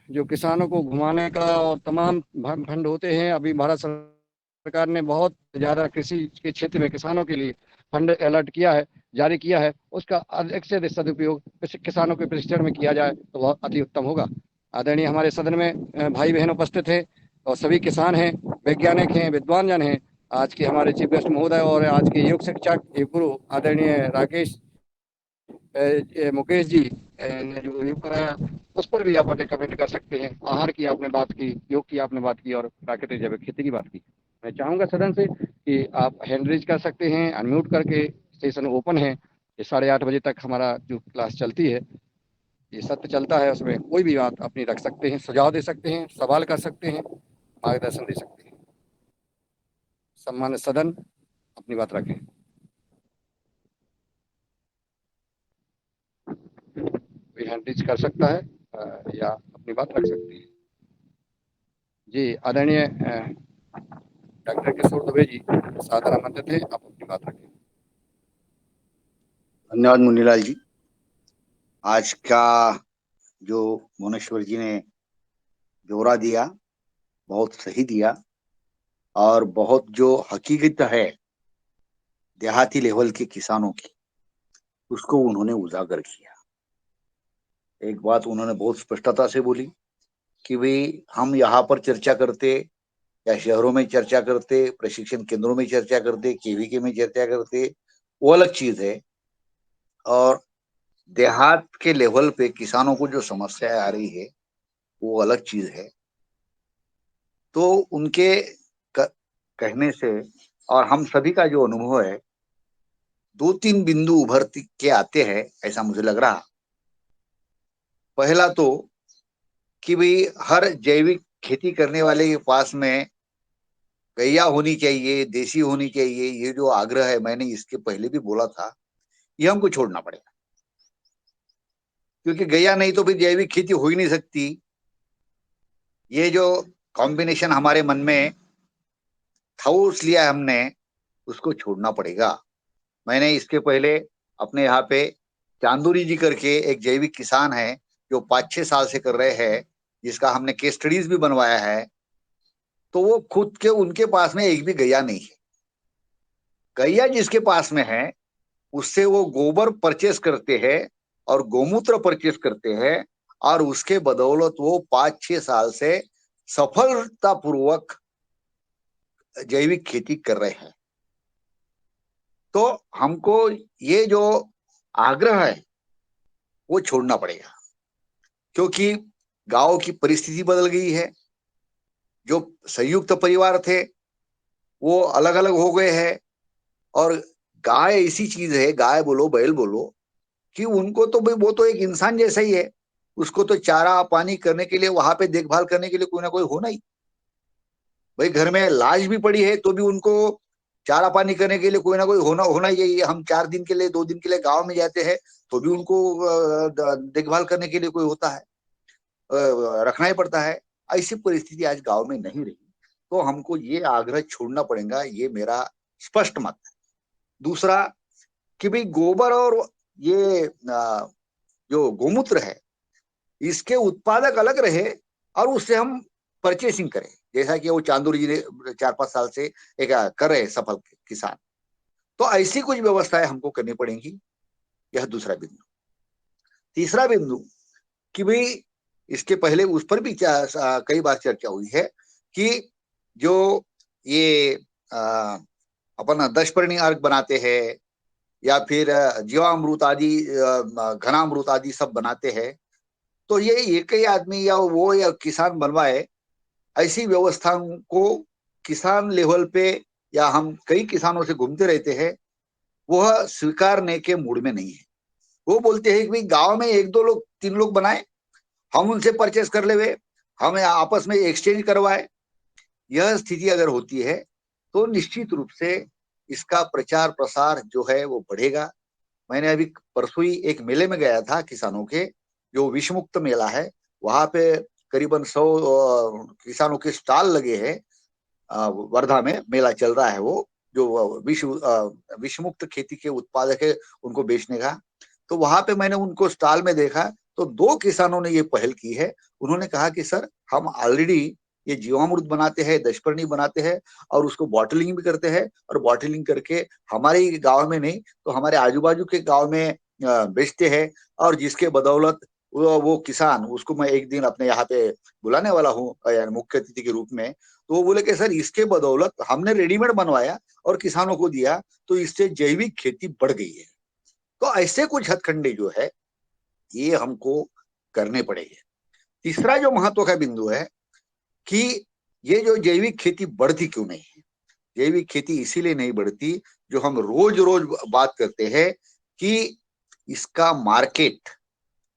जो किसानों को घुमाने का और तमाम फंड होते हैं, अभी भारत सरकार ने बहुत ज़्यादा कृषि के क्षेत्र में किसानों के लिए फंड अलर्ट किया है, जारी किया है, उसका अधिक से अधिक सदुपयोग किसानों के प्रशिक्षण में किया जाए तो बहुत अति उत्तम होगा। आदरणीय हमारे सदन में भाई बहन उपस्थित हैं और सभी किसान हैं, वैज्ञानिक हैं, विद्वान जन हैं। आज के हमारे चीफ गेस्ट महोदय और आज के योग शिक्षक गुरु आदरणीय राकेश मुकेश जी ने जो योग कराया उस पर भी आप कमेंट कर सकते हैं। आहार की आपने बात की, योग की आपने बात की और प्राकृतिक जैविक खेती की बात की। मैं चाहूंगा सदन से कि आप हैंड रेज कर सकते हैं, अनम्यूट करके, सेशन ओपन है, ये 8:30 बजे तक हमारा जो क्लास चलती है, ये सत्र चलता है, उसमें कोई भी बात अपनी रख सकते हैं, सुझाव दे सकते हैं, सवाल कर सकते हैं, मार्गदर्शन दे सकते हैं। सम्मानित सदन अपनी बात रखें। कोई हैंड रेज कर सकता है या अपनी बात रख सकते हैं। जी आदरणीय डॉक्टर किशोर दुबे जी सादर आमंत्रित थे, आप अपनी बात रखें। धन्यवाद मुनीलाल जी। आज का जो भुवनेश्वर जी ने ब्यौरा दिया बहुत सही दिया, और बहुत जो हकीकत है देहाती लेवल के किसानों की उसको उन्होंने उजागर किया। एक बात उन्होंने बहुत स्पष्टता से बोली कि भाई हम यहाँ पर चर्चा करते या शहरों में चर्चा करते, प्रशिक्षण केंद्रों में चर्चा करते, केवीके में चर्चा करते, वो अलग चीज है, और देहात के लेवल पे किसानों को जो समस्याएं आ रही है वो अलग चीज है। तो उनके कहने से और हम सभी का जो अनुभव है, 2-3 बिंदु उभर के आते हैं ऐसा मुझे लग रहा। पहला तो कि भाई हर जैविक खेती करने वाले के पास में गैया होनी चाहिए, देसी होनी चाहिए, ये जो आग्रह है, मैंने इसके पहले भी बोला था, ये हमको छोड़ना पड़ेगा, क्योंकि गैया नहीं तो फिर जैविक खेती हो ही नहीं सकती। ये जो कॉम्बिनेशन हमारे मन में ठोस लिया है हमने, उसको छोड़ना पड़ेगा। मैंने इसके पहले अपने यहाँ पे चांदूरी जी करके एक जैविक किसान है जो 5-6 साल से कर रहे हैं, जिसका हमने केस स्टडीज भी बनवाया है, तो वो खुद के उनके पास में एक भी गैया नहीं है। गैया जिसके पास में है उससे वो गोबर परचेस करते हैं और गोमूत्र परचेस करते हैं, और उसके बदौलत वो 5-6 साल से सफलतापूर्वक जैविक खेती कर रहे हैं। तो हमको ये जो आग्रह है वो छोड़ना पड़ेगा, क्योंकि गांव की परिस्थिति बदल गई है। जो संयुक्त परिवार थे वो अलग अलग हो गए हैं, और गाय ऐसी चीज है, गाय बोलो बैल बोलो, कि उनको तो भाई वो तो एक इंसान जैसा ही है। उसको तो चारा पानी करने के लिए, वहां पे देखभाल करने के लिए कोई ना कोई होना ही। भाई घर में लाश भी पड़ी है तो भी उनको चारा पानी करने के लिए कोई ना कोई होना होना ही चाहिए। हम 4 दिन के लिए 2 दिन के लिए गांव में जाते हैं तो भी उनको देखभाल करने के लिए कोई होता है, रखना ही पड़ता है। ऐसी परिस्थिति आज गांव में नहीं रही, तो हमको ये आग्रह छोड़ना पड़ेगा, ये मेरा स्पष्ट मत है। दूसरा कि भाई गोबर और ये जो गोमूत्र है, इसके उत्पादक अलग रहे और उससे हम परचेसिंग करें, जैसा कि वो चांदूरी जी ने 4-5 साल से एक कर रहे सफल किसान। तो ऐसी कुछ व्यवस्थाएं हमको करनी पड़ेंगी। यह दूसरा बिंदु। तीसरा बिंदु कि भाई इसके पहले उस पर भी कई बार चर्चा हुई है कि जो ये अपन दशपर्णी अर्घ बनाते हैं या फिर जीवामृत आदि, घनामृत आदि सब बनाते हैं, तो ये एक ही आदमी या वो या किसान बनवाए, ऐसी व्यवस्थाओं को किसान लेवल पे या हम कई किसानों से घूमते रहते हैं, वह स्वीकारने के मूड में नहीं है। वो बोलते हैं कि भाई गांव में 1-2 लोग 3 लोग बनाए, हम उनसे परचेस कर ले, हमें आपस में एक्सचेंज करवाए। यह स्थिति अगर होती है तो निश्चित रूप से इसका प्रचार प्रसार जो है वो बढ़ेगा। मैंने अभी परसों ही एक मेले में गया था किसानों के, जो विषमुक्त मेला है, वहां पे करीबन 100 किसानों के स्टॉल लगे हैं। वर्धा में मेला चल रहा है, वो जो विषमुक्त खेती के उत्पादक है उनको बेचने का। तो वहां पे मैंने उनको स्टॉल में देखा तो 2 किसानों ने ये पहल की है। उन्होंने कहा कि सर हम ऑलरेडी ये जीवामृत बनाते हैं, दशपर्णी बनाते हैं और उसको बॉटलिंग भी करते हैं, और बॉटलिंग करके हमारे गांव में नहीं तो हमारे आजू बाजू के गांव में बेचते हैं। और जिसके बदौलत वो किसान, उसको मैं एक दिन अपने यहाँ पे बुलाने वाला हूँ मुख्य अतिथि के रूप में। तो वो बोले कि सर इसके बदौलत हमने रेडीमेड बनवाया और किसानों को दिया, तो इससे जैविक खेती बढ़ गई है। तो ऐसे कुछ हथकंडे जो है ये हमको करने पड़ेंगे। तीसरा जो महत्व का बिंदु है कि ये जो जैविक खेती बढ़ती क्यों नहीं है। जैविक खेती इसीलिए नहीं बढ़ती, जो हम रोज रोज बात करते हैं कि इसका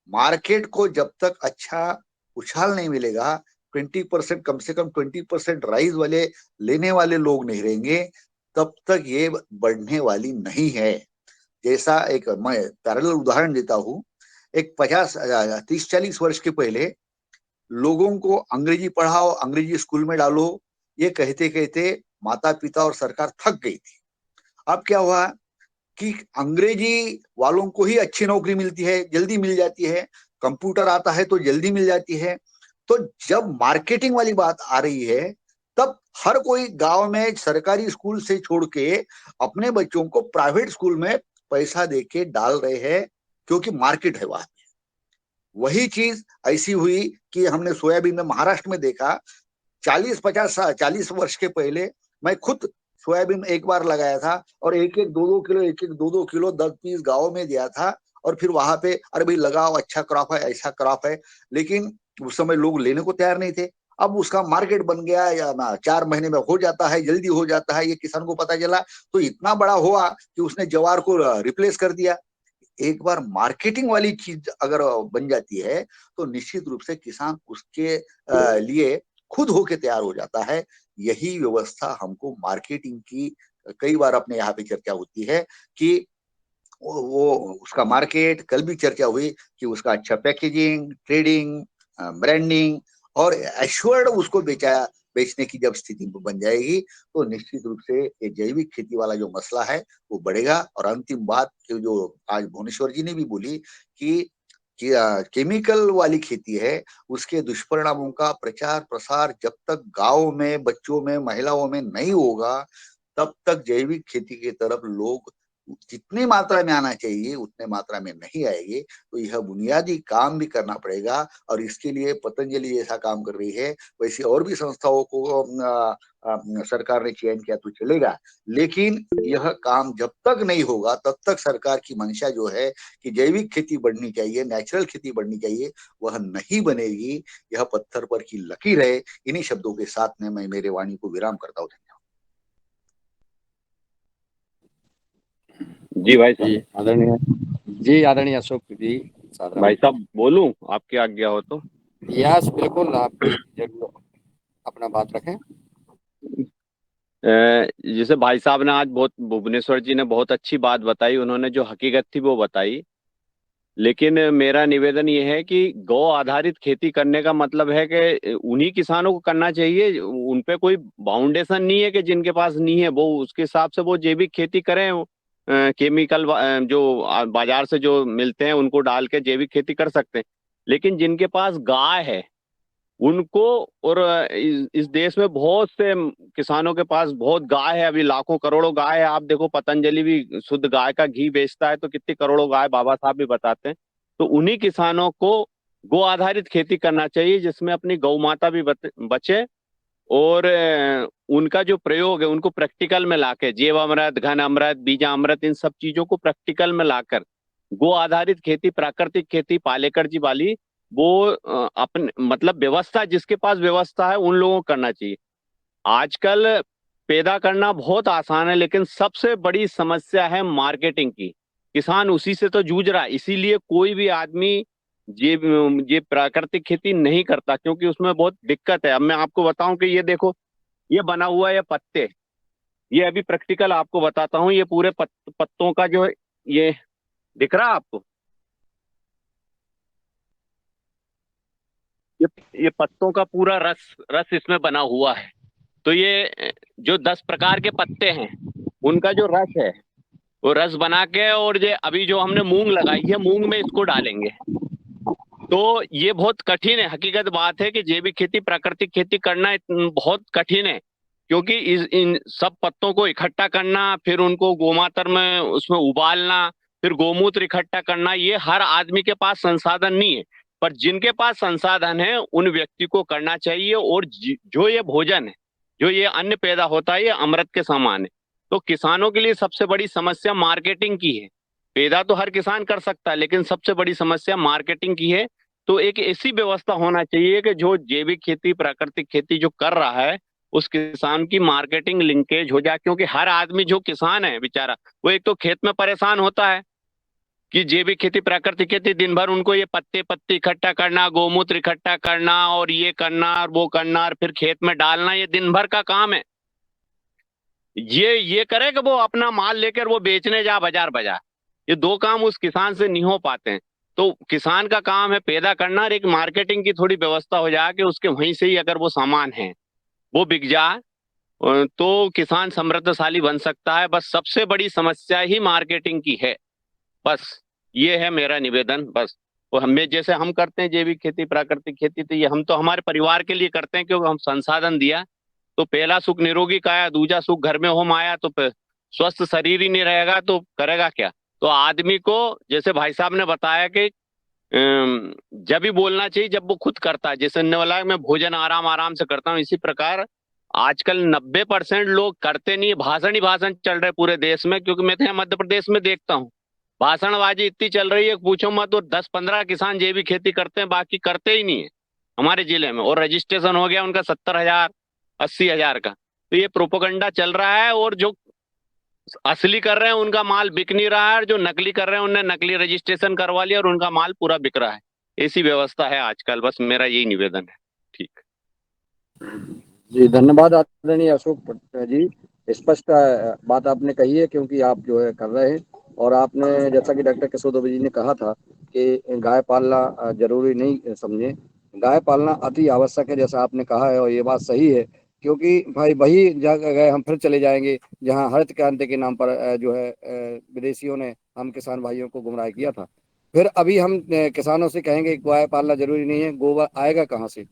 मार्केट को जब तक अच्छा उछाल नहीं मिलेगा, 20% कम से कम 20% राइज वाले लेने वाले लोग नहीं रहेंगे, तब तक ये बढ़ने वाली नहीं है। जैसा एक मैं पैरेलल उदाहरण देता हूं, एक 30-40 वर्ष के पहले लोगों को अंग्रेजी पढ़ाओ, अंग्रेजी स्कूल में डालो, ये कहते कहते माता पिता और सरकार थक गई थी। अब क्या हुआ कि अंग्रेजी वालों को ही अच्छी नौकरी मिलती है, जल्दी मिल जाती है, कंप्यूटर आता है तो जल्दी मिल जाती है। तो जब मार्केटिंग वाली बात आ रही है, तब हर कोई गांव में सरकारी स्कूल से छोड़ के अपने बच्चों को प्राइवेट स्कूल में पैसा देके डाल रहे हैं, क्योंकि मार्केट है वहां। वही चीज ऐसी हुई कि हमने सोयाबीन में महाराष्ट्र में देखा। 40 वर्ष के पहले मैं खुद सोयाबीन एक बार लगाया था और 1-2 किलो 10 पीस गाँव में दिया था। और फिर वहां पे अरे भाई लगाओ, अच्छा क्रॉप है, ऐसा क्रॉप है, लेकिन उस समय लोग लेने को तैयार नहीं थे। अब उसका मार्केट बन गया, या 4 महीने में हो जाता है, जल्दी हो जाता है, ये किसान को पता चला तो इतना बड़ा हुआ कि उसने ज्वार को रिप्लेस कर दिया। एक बार मार्केटिंग वाली चीज अगर बन जाती है तो निश्चित रूप से किसान उसके लिए खुद होके तैयार हो जाता है यही व्यवस्था हमको मार्केटिंग की, कई बार अपने यहाँ पे चर्चा होती है कि वो उसका मार्केट, कल भी चर्चा हुई कि उसका अच्छा पैकेजिंग, ट्रेडिंग, ब्रांडिंग और एश्योर्ड उसको बेचने की जब स्थिति बन जाएगी तो निश्चित रूप से ये जैविक खेती वाला जो मसला है वो बढ़ेगा। और अंतिम बात जो आज भुवनेश्वर जी ने भी बोली कि केमिकल वाली खेती है, उसके दुष्परिणामों का प्रचार प्रसार जब तक गांव में, बच्चों में, महिलाओं में नहीं होगा, तब तक जैविक खेती की तरफ लोग जितनी मात्रा में आना चाहिए उतने मात्रा में नहीं आएंगे। तो यह बुनियादी काम भी करना पड़ेगा और इसके लिए पतंजलि जैसा काम कर रही है, वैसे और भी संस्थाओं को सरकार ने चयन किया तो चलेगा। लेकिन यह काम जब तक नहीं होगा तब तक सरकार की मंशा जो है कि जैविक खेती बढ़नी चाहिए, नेचुरल खेती बढ़नी चाहिए, वह नहीं बनेगी। यह पत्थर पर की लकीर है। इन्हीं शब्दों के साथ में मैं मेरे वाणी को विराम करता हूँ। जी भाई साहब। जी आदरणीय अशोक जी, भाई साहब बोलूं, आपकी आज्ञा हो तो। यस बिल्कुल, आप जरूर अपना बात रखें। जैसे भाई साहब ने आज बहुत, भुवनेश्वर जी ने बहुत अच्छी बात बताई, उन्होंने जो हकीकत थी वो बताई। लेकिन मेरा निवेदन ये है कि गौ आधारित खेती करने का मतलब है कि उन्हीं किसानों को करना चाहिए, उन पे कोई बाउंडेशन नहीं है कि जिनके पास नहीं है वो उसके हिसाब से वो जैविक खेती करें। केमिकल जो बाजार से जो मिलते हैं उनको डाल के जैविक खेती कर सकते हैं। लेकिन जिनके पास गाय है उनको, और इस देश में बहुत से किसानों के पास बहुत गाय है, अभी लाखों करोड़ों गाय है। आप देखो पतंजलि भी शुद्ध गाय का घी बेचता है, तो कितनी करोड़ों गाय बाबा साहब भी बताते हैं। तो उन्हीं किसानों को गो आधारित खेती करना चाहिए जिसमें अपनी गौ माता भी बचे, और उनका जो प्रयोग है उनको प्रैक्टिकल में लाकर, जैव अमृत, घन अमृत, बीजा अमृत, इन सब चीजों को प्रैक्टिकल में लाकर गो आधारित खेती, प्राकृतिक खेती पालेकर जी वाली, वो अपने मतलब व्यवस्था, जिसके पास व्यवस्था है उन लोगों को करना चाहिए। आजकल पैदा करना बहुत आसान है, लेकिन सबसे बड़ी समस्या है मार्केटिंग की। किसान उसी से तो जूझ रहा है, इसीलिए कोई भी आदमी ये प्राकृतिक खेती नहीं करता, क्योंकि उसमें बहुत दिक्कत है। अब मैं आपको बताऊं कि ये देखो, ये बना हुआ है, ये पत्ते, ये अभी प्रैक्टिकल आपको बताता हूँ। ये पूरे पत्तों का जो है, ये दिख रहा है आपको, ये पत्तों का पूरा रस रस इसमें बना हुआ है। तो ये जो 10 प्रकार के पत्ते हैं उनका जो रस है वो रस बना के, और ये अभी जो हमने मूंग लगाई है, मूंग में इसको डालेंगे। तो ये बहुत कठिन है, हकीकत बात है कि जैविक खेती, प्राकृतिक खेती करना बहुत कठिन है, क्योंकि इन सब पत्तों को इकट्ठा करना, फिर उनको गोमातर में उसमें उबालना, फिर गोमूत्र इकट्ठा करना, ये हर आदमी के पास संसाधन नहीं है। पर जिनके पास संसाधन है उन व्यक्ति को करना चाहिए। और जो ये भोजन है, जो ये अन्न पैदा होता है, ये अमृत के समान है। तो किसानों के लिए सबसे बड़ी समस्या मार्केटिंग की है। पैदा तो हर किसान कर सकता है, लेकिन सबसे बड़ी समस्या मार्केटिंग की है। तो एक ऐसी व्यवस्था होना चाहिए कि जो जैविक खेती, प्राकृतिक खेती जो कर रहा है, उस किसान की मार्केटिंग लिंकेज हो जाए। क्योंकि हर आदमी जो किसान है बेचारा, वो एक तो खेत में परेशान होता है कि जैविक खेती, प्राकृतिक खेती, दिन भर उनको ये पत्ते पत्ते इकट्ठा करना, गोमूत्र इकट्ठा करना, और ये करना और वो करना, और फिर खेत में डालना, ये दिन भर का काम है। ये करे कि वो अपना माल लेकर वो बेचने जा बाजार, ये दो काम उस किसान से नहीं हो पाते हैं। तो किसान का काम है पैदा करना, और एक मार्केटिंग की थोड़ी व्यवस्था हो जाए कि उसके वहीं से ही अगर वो सामान है वो बिक जाए, तो किसान समृद्धशाली बन सकता है। बस सबसे बड़ी समस्या ही मार्केटिंग की है। बस ये है मेरा निवेदन। बस वो हमें, जैसे हम करते हैं जैविक खेती, प्राकृतिक खेती, तो ये हम तो हमारे परिवार के लिए करते हैं, क्योंकि हम संसाधन दिया। तो पहला सुख निरोगी काया, दूजा सुख घर में हो माया। तो स्वस्थ शरीर ही नहीं रहेगा तो करेगा क्या। तो आदमी को, जैसे भाई साहब ने बताया कि जब भी बोलना चाहिए जब वो खुद करता है। जैसे बोला मैं भोजन आराम आराम से करता हूँ, इसी प्रकार आजकल 90% लोग करते नहीं, भाषण ही भाषण चल रहे पूरे देश में। क्योंकि मैं तो यहाँ मध्य प्रदेश में देखता हूँ भाषणबाजी इतनी चल रही है, पूछो मत। तो 10-15 किसान जैविक खेती करते हैं, बाकी करते ही नहीं है हमारे जिले में। और रजिस्ट्रेशन हो गया उनका 70,000 80,000 का। तो ये प्रोपोगंडा चल रहा है, और जो असली कर रहे हैं उनका माल बिक नहीं रहा है, और जो नकली कर रहे हैं उनने नकली रजिस्ट्रेशन करवा लिया और उनका माल पूरा बिक रहा है। ऐसी व्यवस्था है आजकल। बस मेरा यही निवेदन है। ठीक। जी धन्यवाद आदरणीय अशोक जी। स्पष्ट बात आपने कही है, क्योंकि आप जो है कर रहे हैं। और आपने जैसा कि डॉक्टर किशोर दुबे जी ने कहा था कि गाय पालना जरूरी नहीं समझे, गाय पालना अति आवश्यक है, जैसा आपने कहा है, और ये बात सही है। क्योंकि भाई वही जगह हम फिर चले जाएंगे जहाँ हरित क्रांति के नाम पर जो है विदेशियों ने हम किसान भाइयों को गुमराह किया था। फिर अभी हम किसानों से कहेंगे गाय पालना जरूरी नहीं है, गोबर आएगा कहाँ से?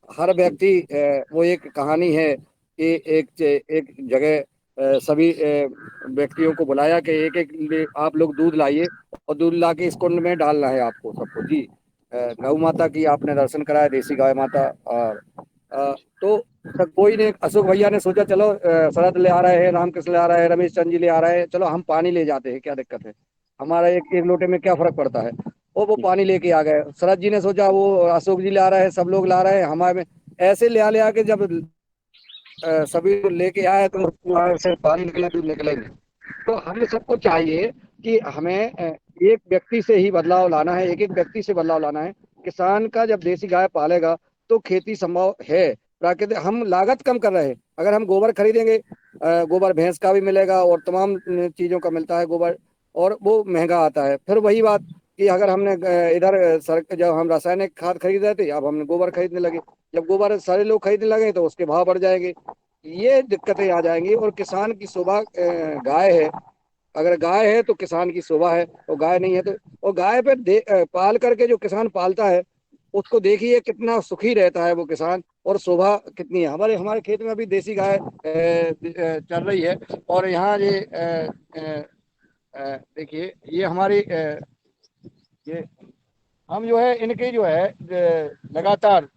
हर व्यक्ति वो एक कहानी है कि एक जगह सभी व्यक्तियों को बुलाया कि एक एक आप लोग दूध लाइए और दूध ला के इस कुंड में डालना है आपको सबको। जी गौ माता की आपने दर्शन कराया, देसी गाय माता। और तो सब कोई ने, अशोक भैया ने सोचा चलो शरद ले आ रहे हैं, रामकृष्ण ले आ रहे हैं, रमेश चंद जी ले आ रहे हैं, चलो हम पानी ले जाते हैं, क्या दिक्कत है, हमारा एक लोटे में क्या फर्क पड़ता है। वो पानी लेके आ गए। शरद जी ने सोचा वो अशोक जी ला रहे हैं, सब लोग ला रहे हैं, हमारे में ऐसे ले आ के जब सभी लेके आए तो वहाँ से पानी निकला, दूध निकलेंगे। तो हमें सबको चाहिए कि हमें एक व्यक्ति से ही बदलाव लाना है, एक एक व्यक्ति से बदलाव लाना है। किसान का जब देसी गाय पालेगा तो खेती संभव है। प्राकृतिक हम लागत कम कर रहे हैं। अगर हम गोबर खरीदेंगे, गोबर भैंस का भी मिलेगा और तमाम चीजों का मिलता है गोबर, और वो महंगा आता है। फिर वही बात कि अगर हमने इधर जब हम रासायनिक खाद खरीद रहे थे, अब हमने गोबर खरीदने लगे, जब गोबर सारे लोग खरीदने लगे तो उसके भाव बढ़ जाएंगे, ये दिक्कतें आ जाएंगी। और किसान की शोभा गाय है। अगर गाय है तो किसान की शोभा है, और गाय नहीं है तो, और गाय पे पाल करके जो किसान पालता है उसको देखिए कितना सुखी रहता है वो किसान, और शोभा कितनी है। हमारे हमारे खेत में अभी देसी गाय चल रही है। और यहाँ ये देखिए ये हमारी ये हम जो है इनके जो है लगातार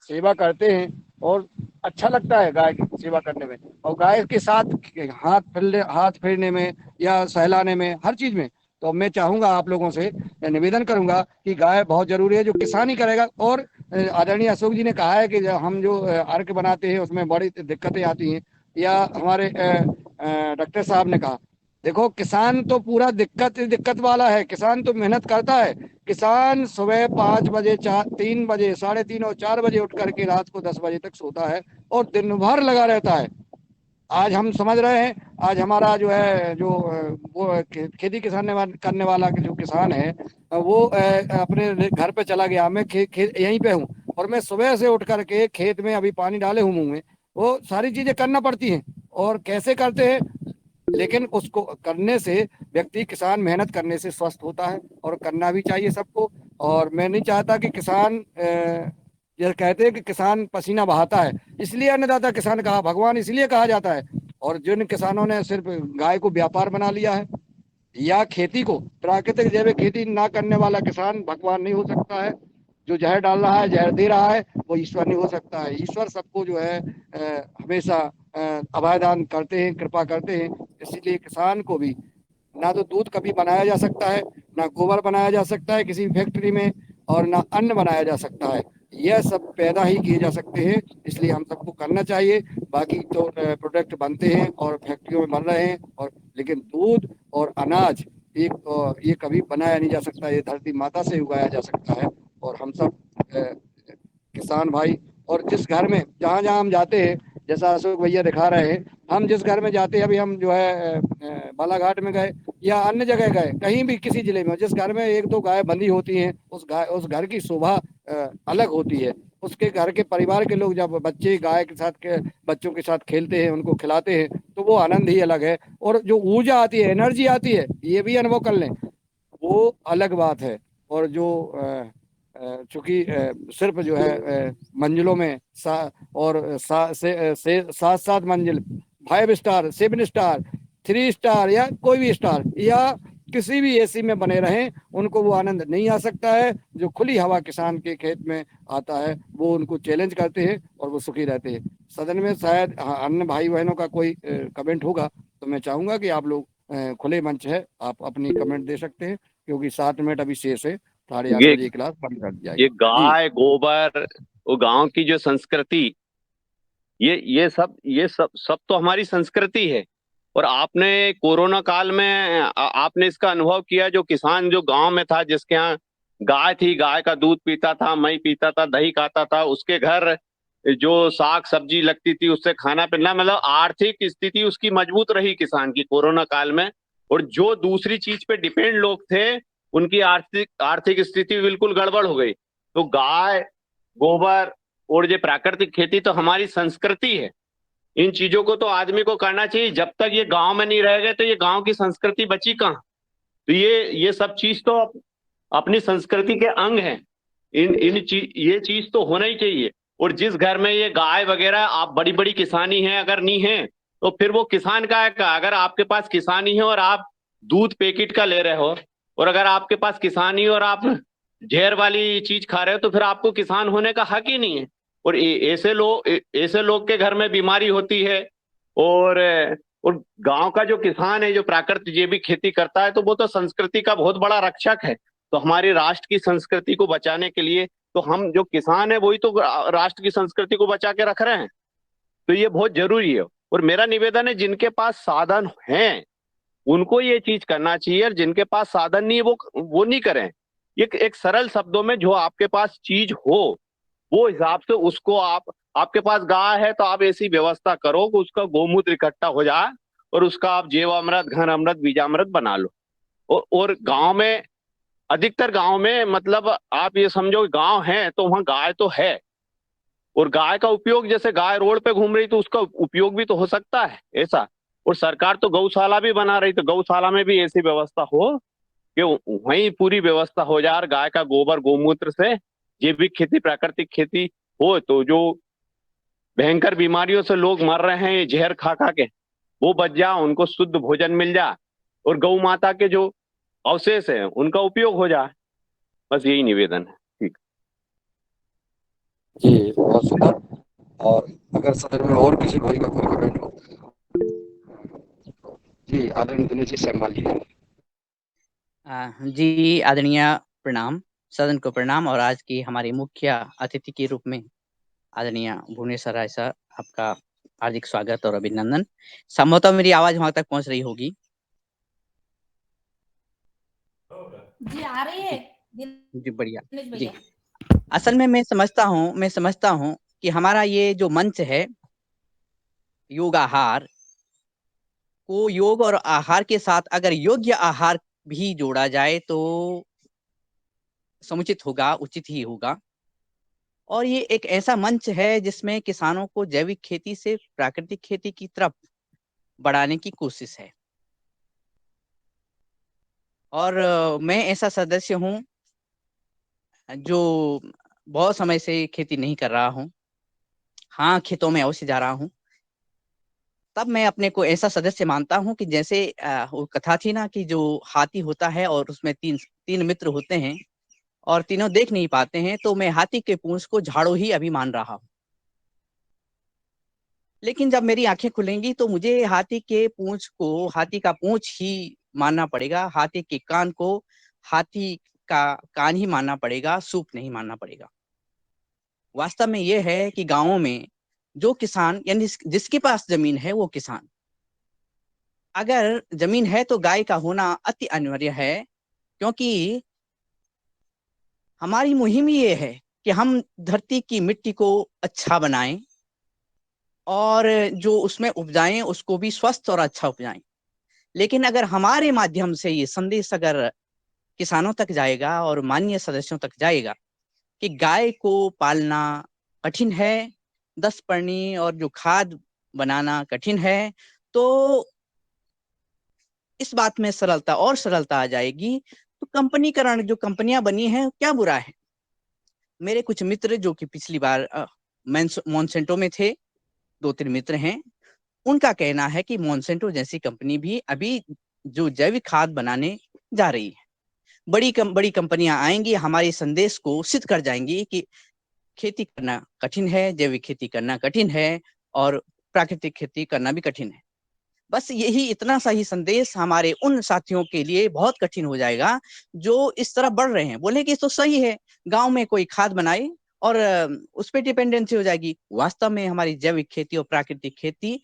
सेवा करते हैं, और अच्छा लगता है गाय की सेवा करने में, और गाय के साथ हाथ फेरने में या सहलाने में, हर चीज में। तो मैं चाहूंगा आप लोगों से निवेदन करूंगा कि गाय बहुत जरूरी है, जो किसान ही करेगा। और आदरणीय अशोक जी ने कहा है कि हम जो अर्क बनाते हैं उसमें बड़ी दिक्कतें आती हैं, या हमारे डॉक्टर साहब ने कहा, देखो किसान तो पूरा दिक्कत वाला है, किसान तो मेहनत करता है। किसान सुबह 5 बजे, 3 बजे, 3:30 और 4 बजे उठ करके रात को 10 बजे तक सोता है और दिन भर लगा रहता है। आज हम समझ रहे हैं, आज हमारा जो है जो वो खेती किसान करने वाला जो किसान है वो अपने घर पे चला गया। मैं यहीं पे हूँ, और मैं सुबह से उठ करके खेत में अभी पानी डाले हूँ मुंह में, वो सारी चीजें करना पड़ती हैं। और कैसे करते हैं, लेकिन उसको करने से व्यक्ति, किसान मेहनत करने से स्वस्थ होता है, और करना भी चाहिए सबको। और मैं नहीं चाहता कि किसान ये कहते हैं कि किसान पसीना बहाता है, इसलिए अन्नदाता किसान कहा, भगवान इसलिए कहा जाता है। और जिन किसानों ने सिर्फ गाय को व्यापार बना लिया है, या खेती को प्राकृतिक जैविक खेती ना करने वाला किसान भगवान नहीं हो सकता है। जो जहर डाल रहा है, जहर दे रहा है, वो ईश्वर नहीं हो सकता है। ईश्वर सबको जो है हमेशा अभयदान करते हैं, कृपा करते हैं। इसीलिए किसान को भी ना तो दूध कभी बनाया जा सकता है, ना गोबर बनाया जा सकता है किसी फैक्ट्री में, और ना अन्न बनाया जा सकता है। यह सब पैदा ही किए जा सकते हैं, इसलिए हम सबको करना चाहिए। बाकी तो प्रोडक्ट बनते हैं और फैक्ट्रियों में बन रहे हैं, और लेकिन दूध और अनाज ये कभी बनाया नहीं जा सकता, ये धरती माता से उगाया जा सकता है। और हम सब किसान भाई, और जिस घर में जहाँ जहाँ हम जाते हैं, जैसा अशोक भैया दिखा रहे हैं, हम जिस घर में जाते हैं, अभी हम जो है बालाघाट में गए या अन्य जगह गए, कहीं भी किसी जिले में, जिस घर में 1-2 गाय बंधी होती हैं, उस घर की शोभा अलग होती है। उसके घर के परिवार के लोग जब बच्चे गाय के साथ बच्चों के साथ खेलते हैं, उनको खिलाते हैं, तो वो आनंद ही अलग है। और जो ऊर्जा आती है, एनर्जी आती है, ये भी अनुभव कर लें, वो अलग बात है। और जो चूंकि सिर्फ जो है मंजिलों में और 7-7 मंजिल, 5 स्टार, 7 स्टार, 3 स्टार, या कोई भी स्टार, या किसी भी एसी में बने रहें, उनको वो आनंद नहीं आ सकता है जो खुली हवा किसान के खेत में आता है। वो उनको चैलेंज करते हैं और वो सुखी रहते हैं। सदन में शायद अन्य भाई बहनों का कोई कमेंट होगा, तो मैं चाहूंगा कि आप लोग, खुले मंच है, आप अपनी कमेंट दे सकते हैं, क्योंकि 7 मिनट अभी शेष है, 8:30 ये बजे क्लास बंद कर दिया ये जाएगा। जी गाय गोबर, वो गांव की जो संस्कृति, ये सब तो हमारी संस्कृति है। और आपने कोरोना काल में आपने इसका अनुभव किया, जो किसान जो गांव में था, जिसके यहाँ गाय थी, गाय का दूध पीता था, मई पीता था, दही खाता था, उसके घर जो साग सब्जी लगती थी उससे खाना पीना, मतलब आर्थिक स्थिति उसकी मजबूत रही किसान की कोरोना काल में। और जो दूसरी चीज पे डिपेंड लोग थे उनकी आर्थिक आर्थिक स्थिति बिल्कुल गड़बड़ हो गई। तो गाय, गोबर और ये प्राकृतिक खेती तो हमारी संस्कृति है। इन चीजों को तो आदमी को करना चाहिए। जब तक ये गांव में नहीं रह गए तो ये गांव की संस्कृति बची कहाँ। तो ये सब चीज तो अपनी संस्कृति के अंग हैं। ये चीज तो होना ही चाहिए। और जिस घर में ये गाय वगैरह आप बड़ी बड़ी किसानी है अगर नहीं है तो फिर वो किसान का है का। अगर आपके पास किसानी है और आप दूध पैकेट का ले रहे हो, और अगर आपके पास किसानी है और आप जहर वाली चीज खा रहे हो, तो फिर आपको किसान होने का हक ही नहीं है। और ऐसे लोग के घर में बीमारी होती है। और गांव का जो किसान है, जो प्राकृतिक जैविक खेती करता है, तो वो तो संस्कृति का बहुत बड़ा रक्षक है। तो हमारे राष्ट्र की संस्कृति को बचाने के लिए तो हम जो किसान है वही तो राष्ट्र की संस्कृति को बचा के रख रहे हैं। तो ये बहुत जरूरी है। और मेरा निवेदन है जिनके पास साधन हैं उनको ये चीज करना चाहिए, और जिनके पास साधन नहीं है वो नहीं करें। एक सरल शब्दों में जो आपके पास चीज हो वो हिसाब से उसको आपके पास गाय है तो आप ऐसी व्यवस्था करो कि उसका गोमूत्र इकट्ठा हो जाए और उसका आप जैवामृत, घन अमृत, बीजामृत बना लो। और गांव में, अधिकतर गांव में, मतलब आप ये समझो गांव है तो वहां गाय तो है। और गाय का उपयोग, जैसे गाय रोड पे घूम रही तो उसका उपयोग भी तो हो सकता है ऐसा। और सरकार तो गौशाला भी बना रही, तो गौशाला में भी ऐसी व्यवस्था हो कि वहीं पूरी व्यवस्था हो जाए और गाय का गोबर गोमूत्र से जैविक खेती, प्राकृतिक खेती हो। तो जो भयंकर बीमारियों से लोग मर रहे हैं ये जहर खा खा के, वो बच जा, उनको शुद्ध भोजन मिल जाए और गौ माता के जो अवशेष है उनका उपयोग हो जाए। बस यही निवेदन है। ठीक। जी, बहुत सुंदर। और अगर सदन में और किसी भाई का कोई कमेंट हो। जी, आदरणीय दिनेश जी शर्मा जी। जी, आदरणीय प्रणाम, सदन को प्रणाम। और आज की हमारे मुख्य अतिथि के रूप में आदरणीय भुवनेश्वर राय सर, आपका हार्दिक स्वागत और अभिनंदन। संभवतः मेरी आवाज वहां तक पहुंच रही होगी। जी आ रही है जी, बढ़िया। दिनेश जी, भैया। असल में मैं समझता हूँ कि हमारा ये जो मंच है योग आहार को, योग और आहार के साथ अगर योग्य आहार भी जोड़ा जाए तो समुचित होगा, उचित ही होगा। और ये एक ऐसा मंच है जिसमें किसानों को जैविक खेती से प्राकृतिक खेती की तरफ बढ़ाने की कोशिश है। और मैं ऐसा सदस्य हूं जो बहुत समय से खेती नहीं कर रहा हूं। हाँ, खेतों में अवश्य जा रहा हूं। तब मैं अपने को ऐसा सदस्य मानता हूं कि जैसे वो कथा थी ना कि जो हाथी होता है और उसमें तीन मित्र होते हैं और तीनों देख नहीं पाते हैं, तो मैं हाथी के पूंछ को झाड़ू ही अभी मान रहा हूं। लेकिन जब मेरी आंखें खुलेंगी तो मुझे हाथी के पूंछ को हाथी का पूंछ ही मानना पड़ेगा, हाथी के कान को हाथी का कान ही मानना पड़ेगा, सूप नहीं मानना पड़ेगा। वास्तव में यह है कि गांवों में जो किसान, यानी जिसके पास जमीन है वो किसान, अगर जमीन है तो गाय का होना अति अनिवार्य है। क्योंकि हमारी मुहिम ये है कि हम धरती की मिट्टी को अच्छा बनाएं और जो उसमें उपजाएं उसको भी स्वस्थ और अच्छा उपजाएं। लेकिन अगर हमारे माध्यम से ये संदेश अगर किसानों तक जाएगा और माननीय सदस्यों तक जाएगा कि गाय को पालना कठिन है, 10 परनी और जो खाद बनाना कठिन है, तो इस बात में सरलता आ जाएगी। तो कंपनीकरण, जो कंपनियां बनी हैं, क्या बुरा है। मेरे कुछ मित्र जो कि पिछली बार मोनसेंटो में थे, 2-3 मित्र हैं, उनका कहना है कि मोनसेंटो जैसी कंपनी भी अभी जो जैविक खाद बनाने जा रही है। बड़ी कंपनियां आएंगी, हमारे संदेश को सिद्ध कर जाएंगी कि खेती करना कठिन है, जैविक खेती करना कठिन है और प्राकृतिक खेती करना भी कठिन है। बस यही इतना सा ही संदेश हमारे उन साथियों के लिए बहुत कठिन हो जाएगा जो इस तरह बढ़ रहे हैं। बोले कि तो सही है, गांव में कोई खाद बनाए और उस पर डिपेंडेंसी हो जाएगी। वास्तव में हमारी जैविक खेती और प्राकृतिक खेती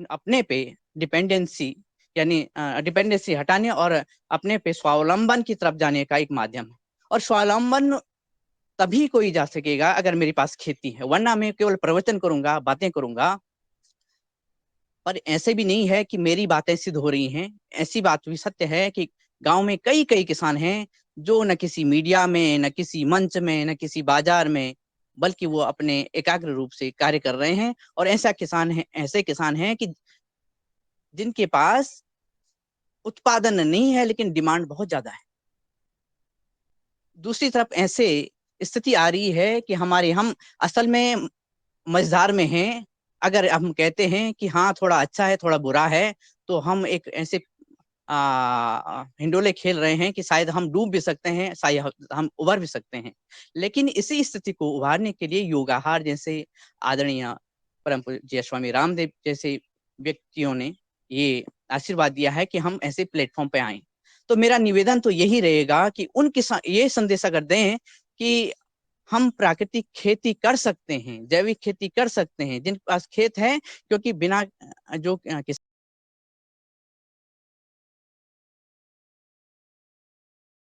अपने पे डिपेंडेंसी, यानी डिपेंडेंसी हटाने और अपने पे स्वावलंबन की तरफ जाने का एक माध्यम है। और स्वावलंबन तभी कोई जा सकेगा अगर मेरे पास खेती है, वरना मैं केवल प्रवचन करूंगा, बातें करूंगा। पर ऐसे भी नहीं है कि मेरी बातें सिद्ध हो रही हैं। ऐसी बात भी सत्य है कि गांव में कई कई किसान हैं जो न किसी मीडिया में, न किसी मंच में, न किसी बाजार में, बल्कि वो अपने एकाग्र रूप से कार्य कर रहे हैं। और ऐसे किसान हैं कि जिनके पास उत्पादन नहीं है लेकिन डिमांड बहुत ज्यादा है। दूसरी तरफ ऐसे स्थिति आ रही है कि हम असल में मझधार में हैं। अगर हम कहते हैं कि हाँ थोड़ा अच्छा है, थोड़ा बुरा है, तो हम एक ऐसे हिंडोले खेल रहे हैं कि शायद हम डूब भी सकते हैं, शायद हम उभर भी सकते हैं। लेकिन इसी स्थिति को उभारने के लिए योगाहार जैसे आदरणीय परम पूज्य स्वामी रामदेव जैसे व्यक्तियों ने ये आशीर्वाद दिया है कि हम ऐसे प्लेटफॉर्म पे आए। तो मेरा निवेदन तो यही रहेगा कि उन किसान ये संदेश अगर दें कि हम प्राकृतिक खेती कर सकते हैं, जैविक खेती कर सकते हैं, जिनके पास खेत है, क्योंकि बिना जो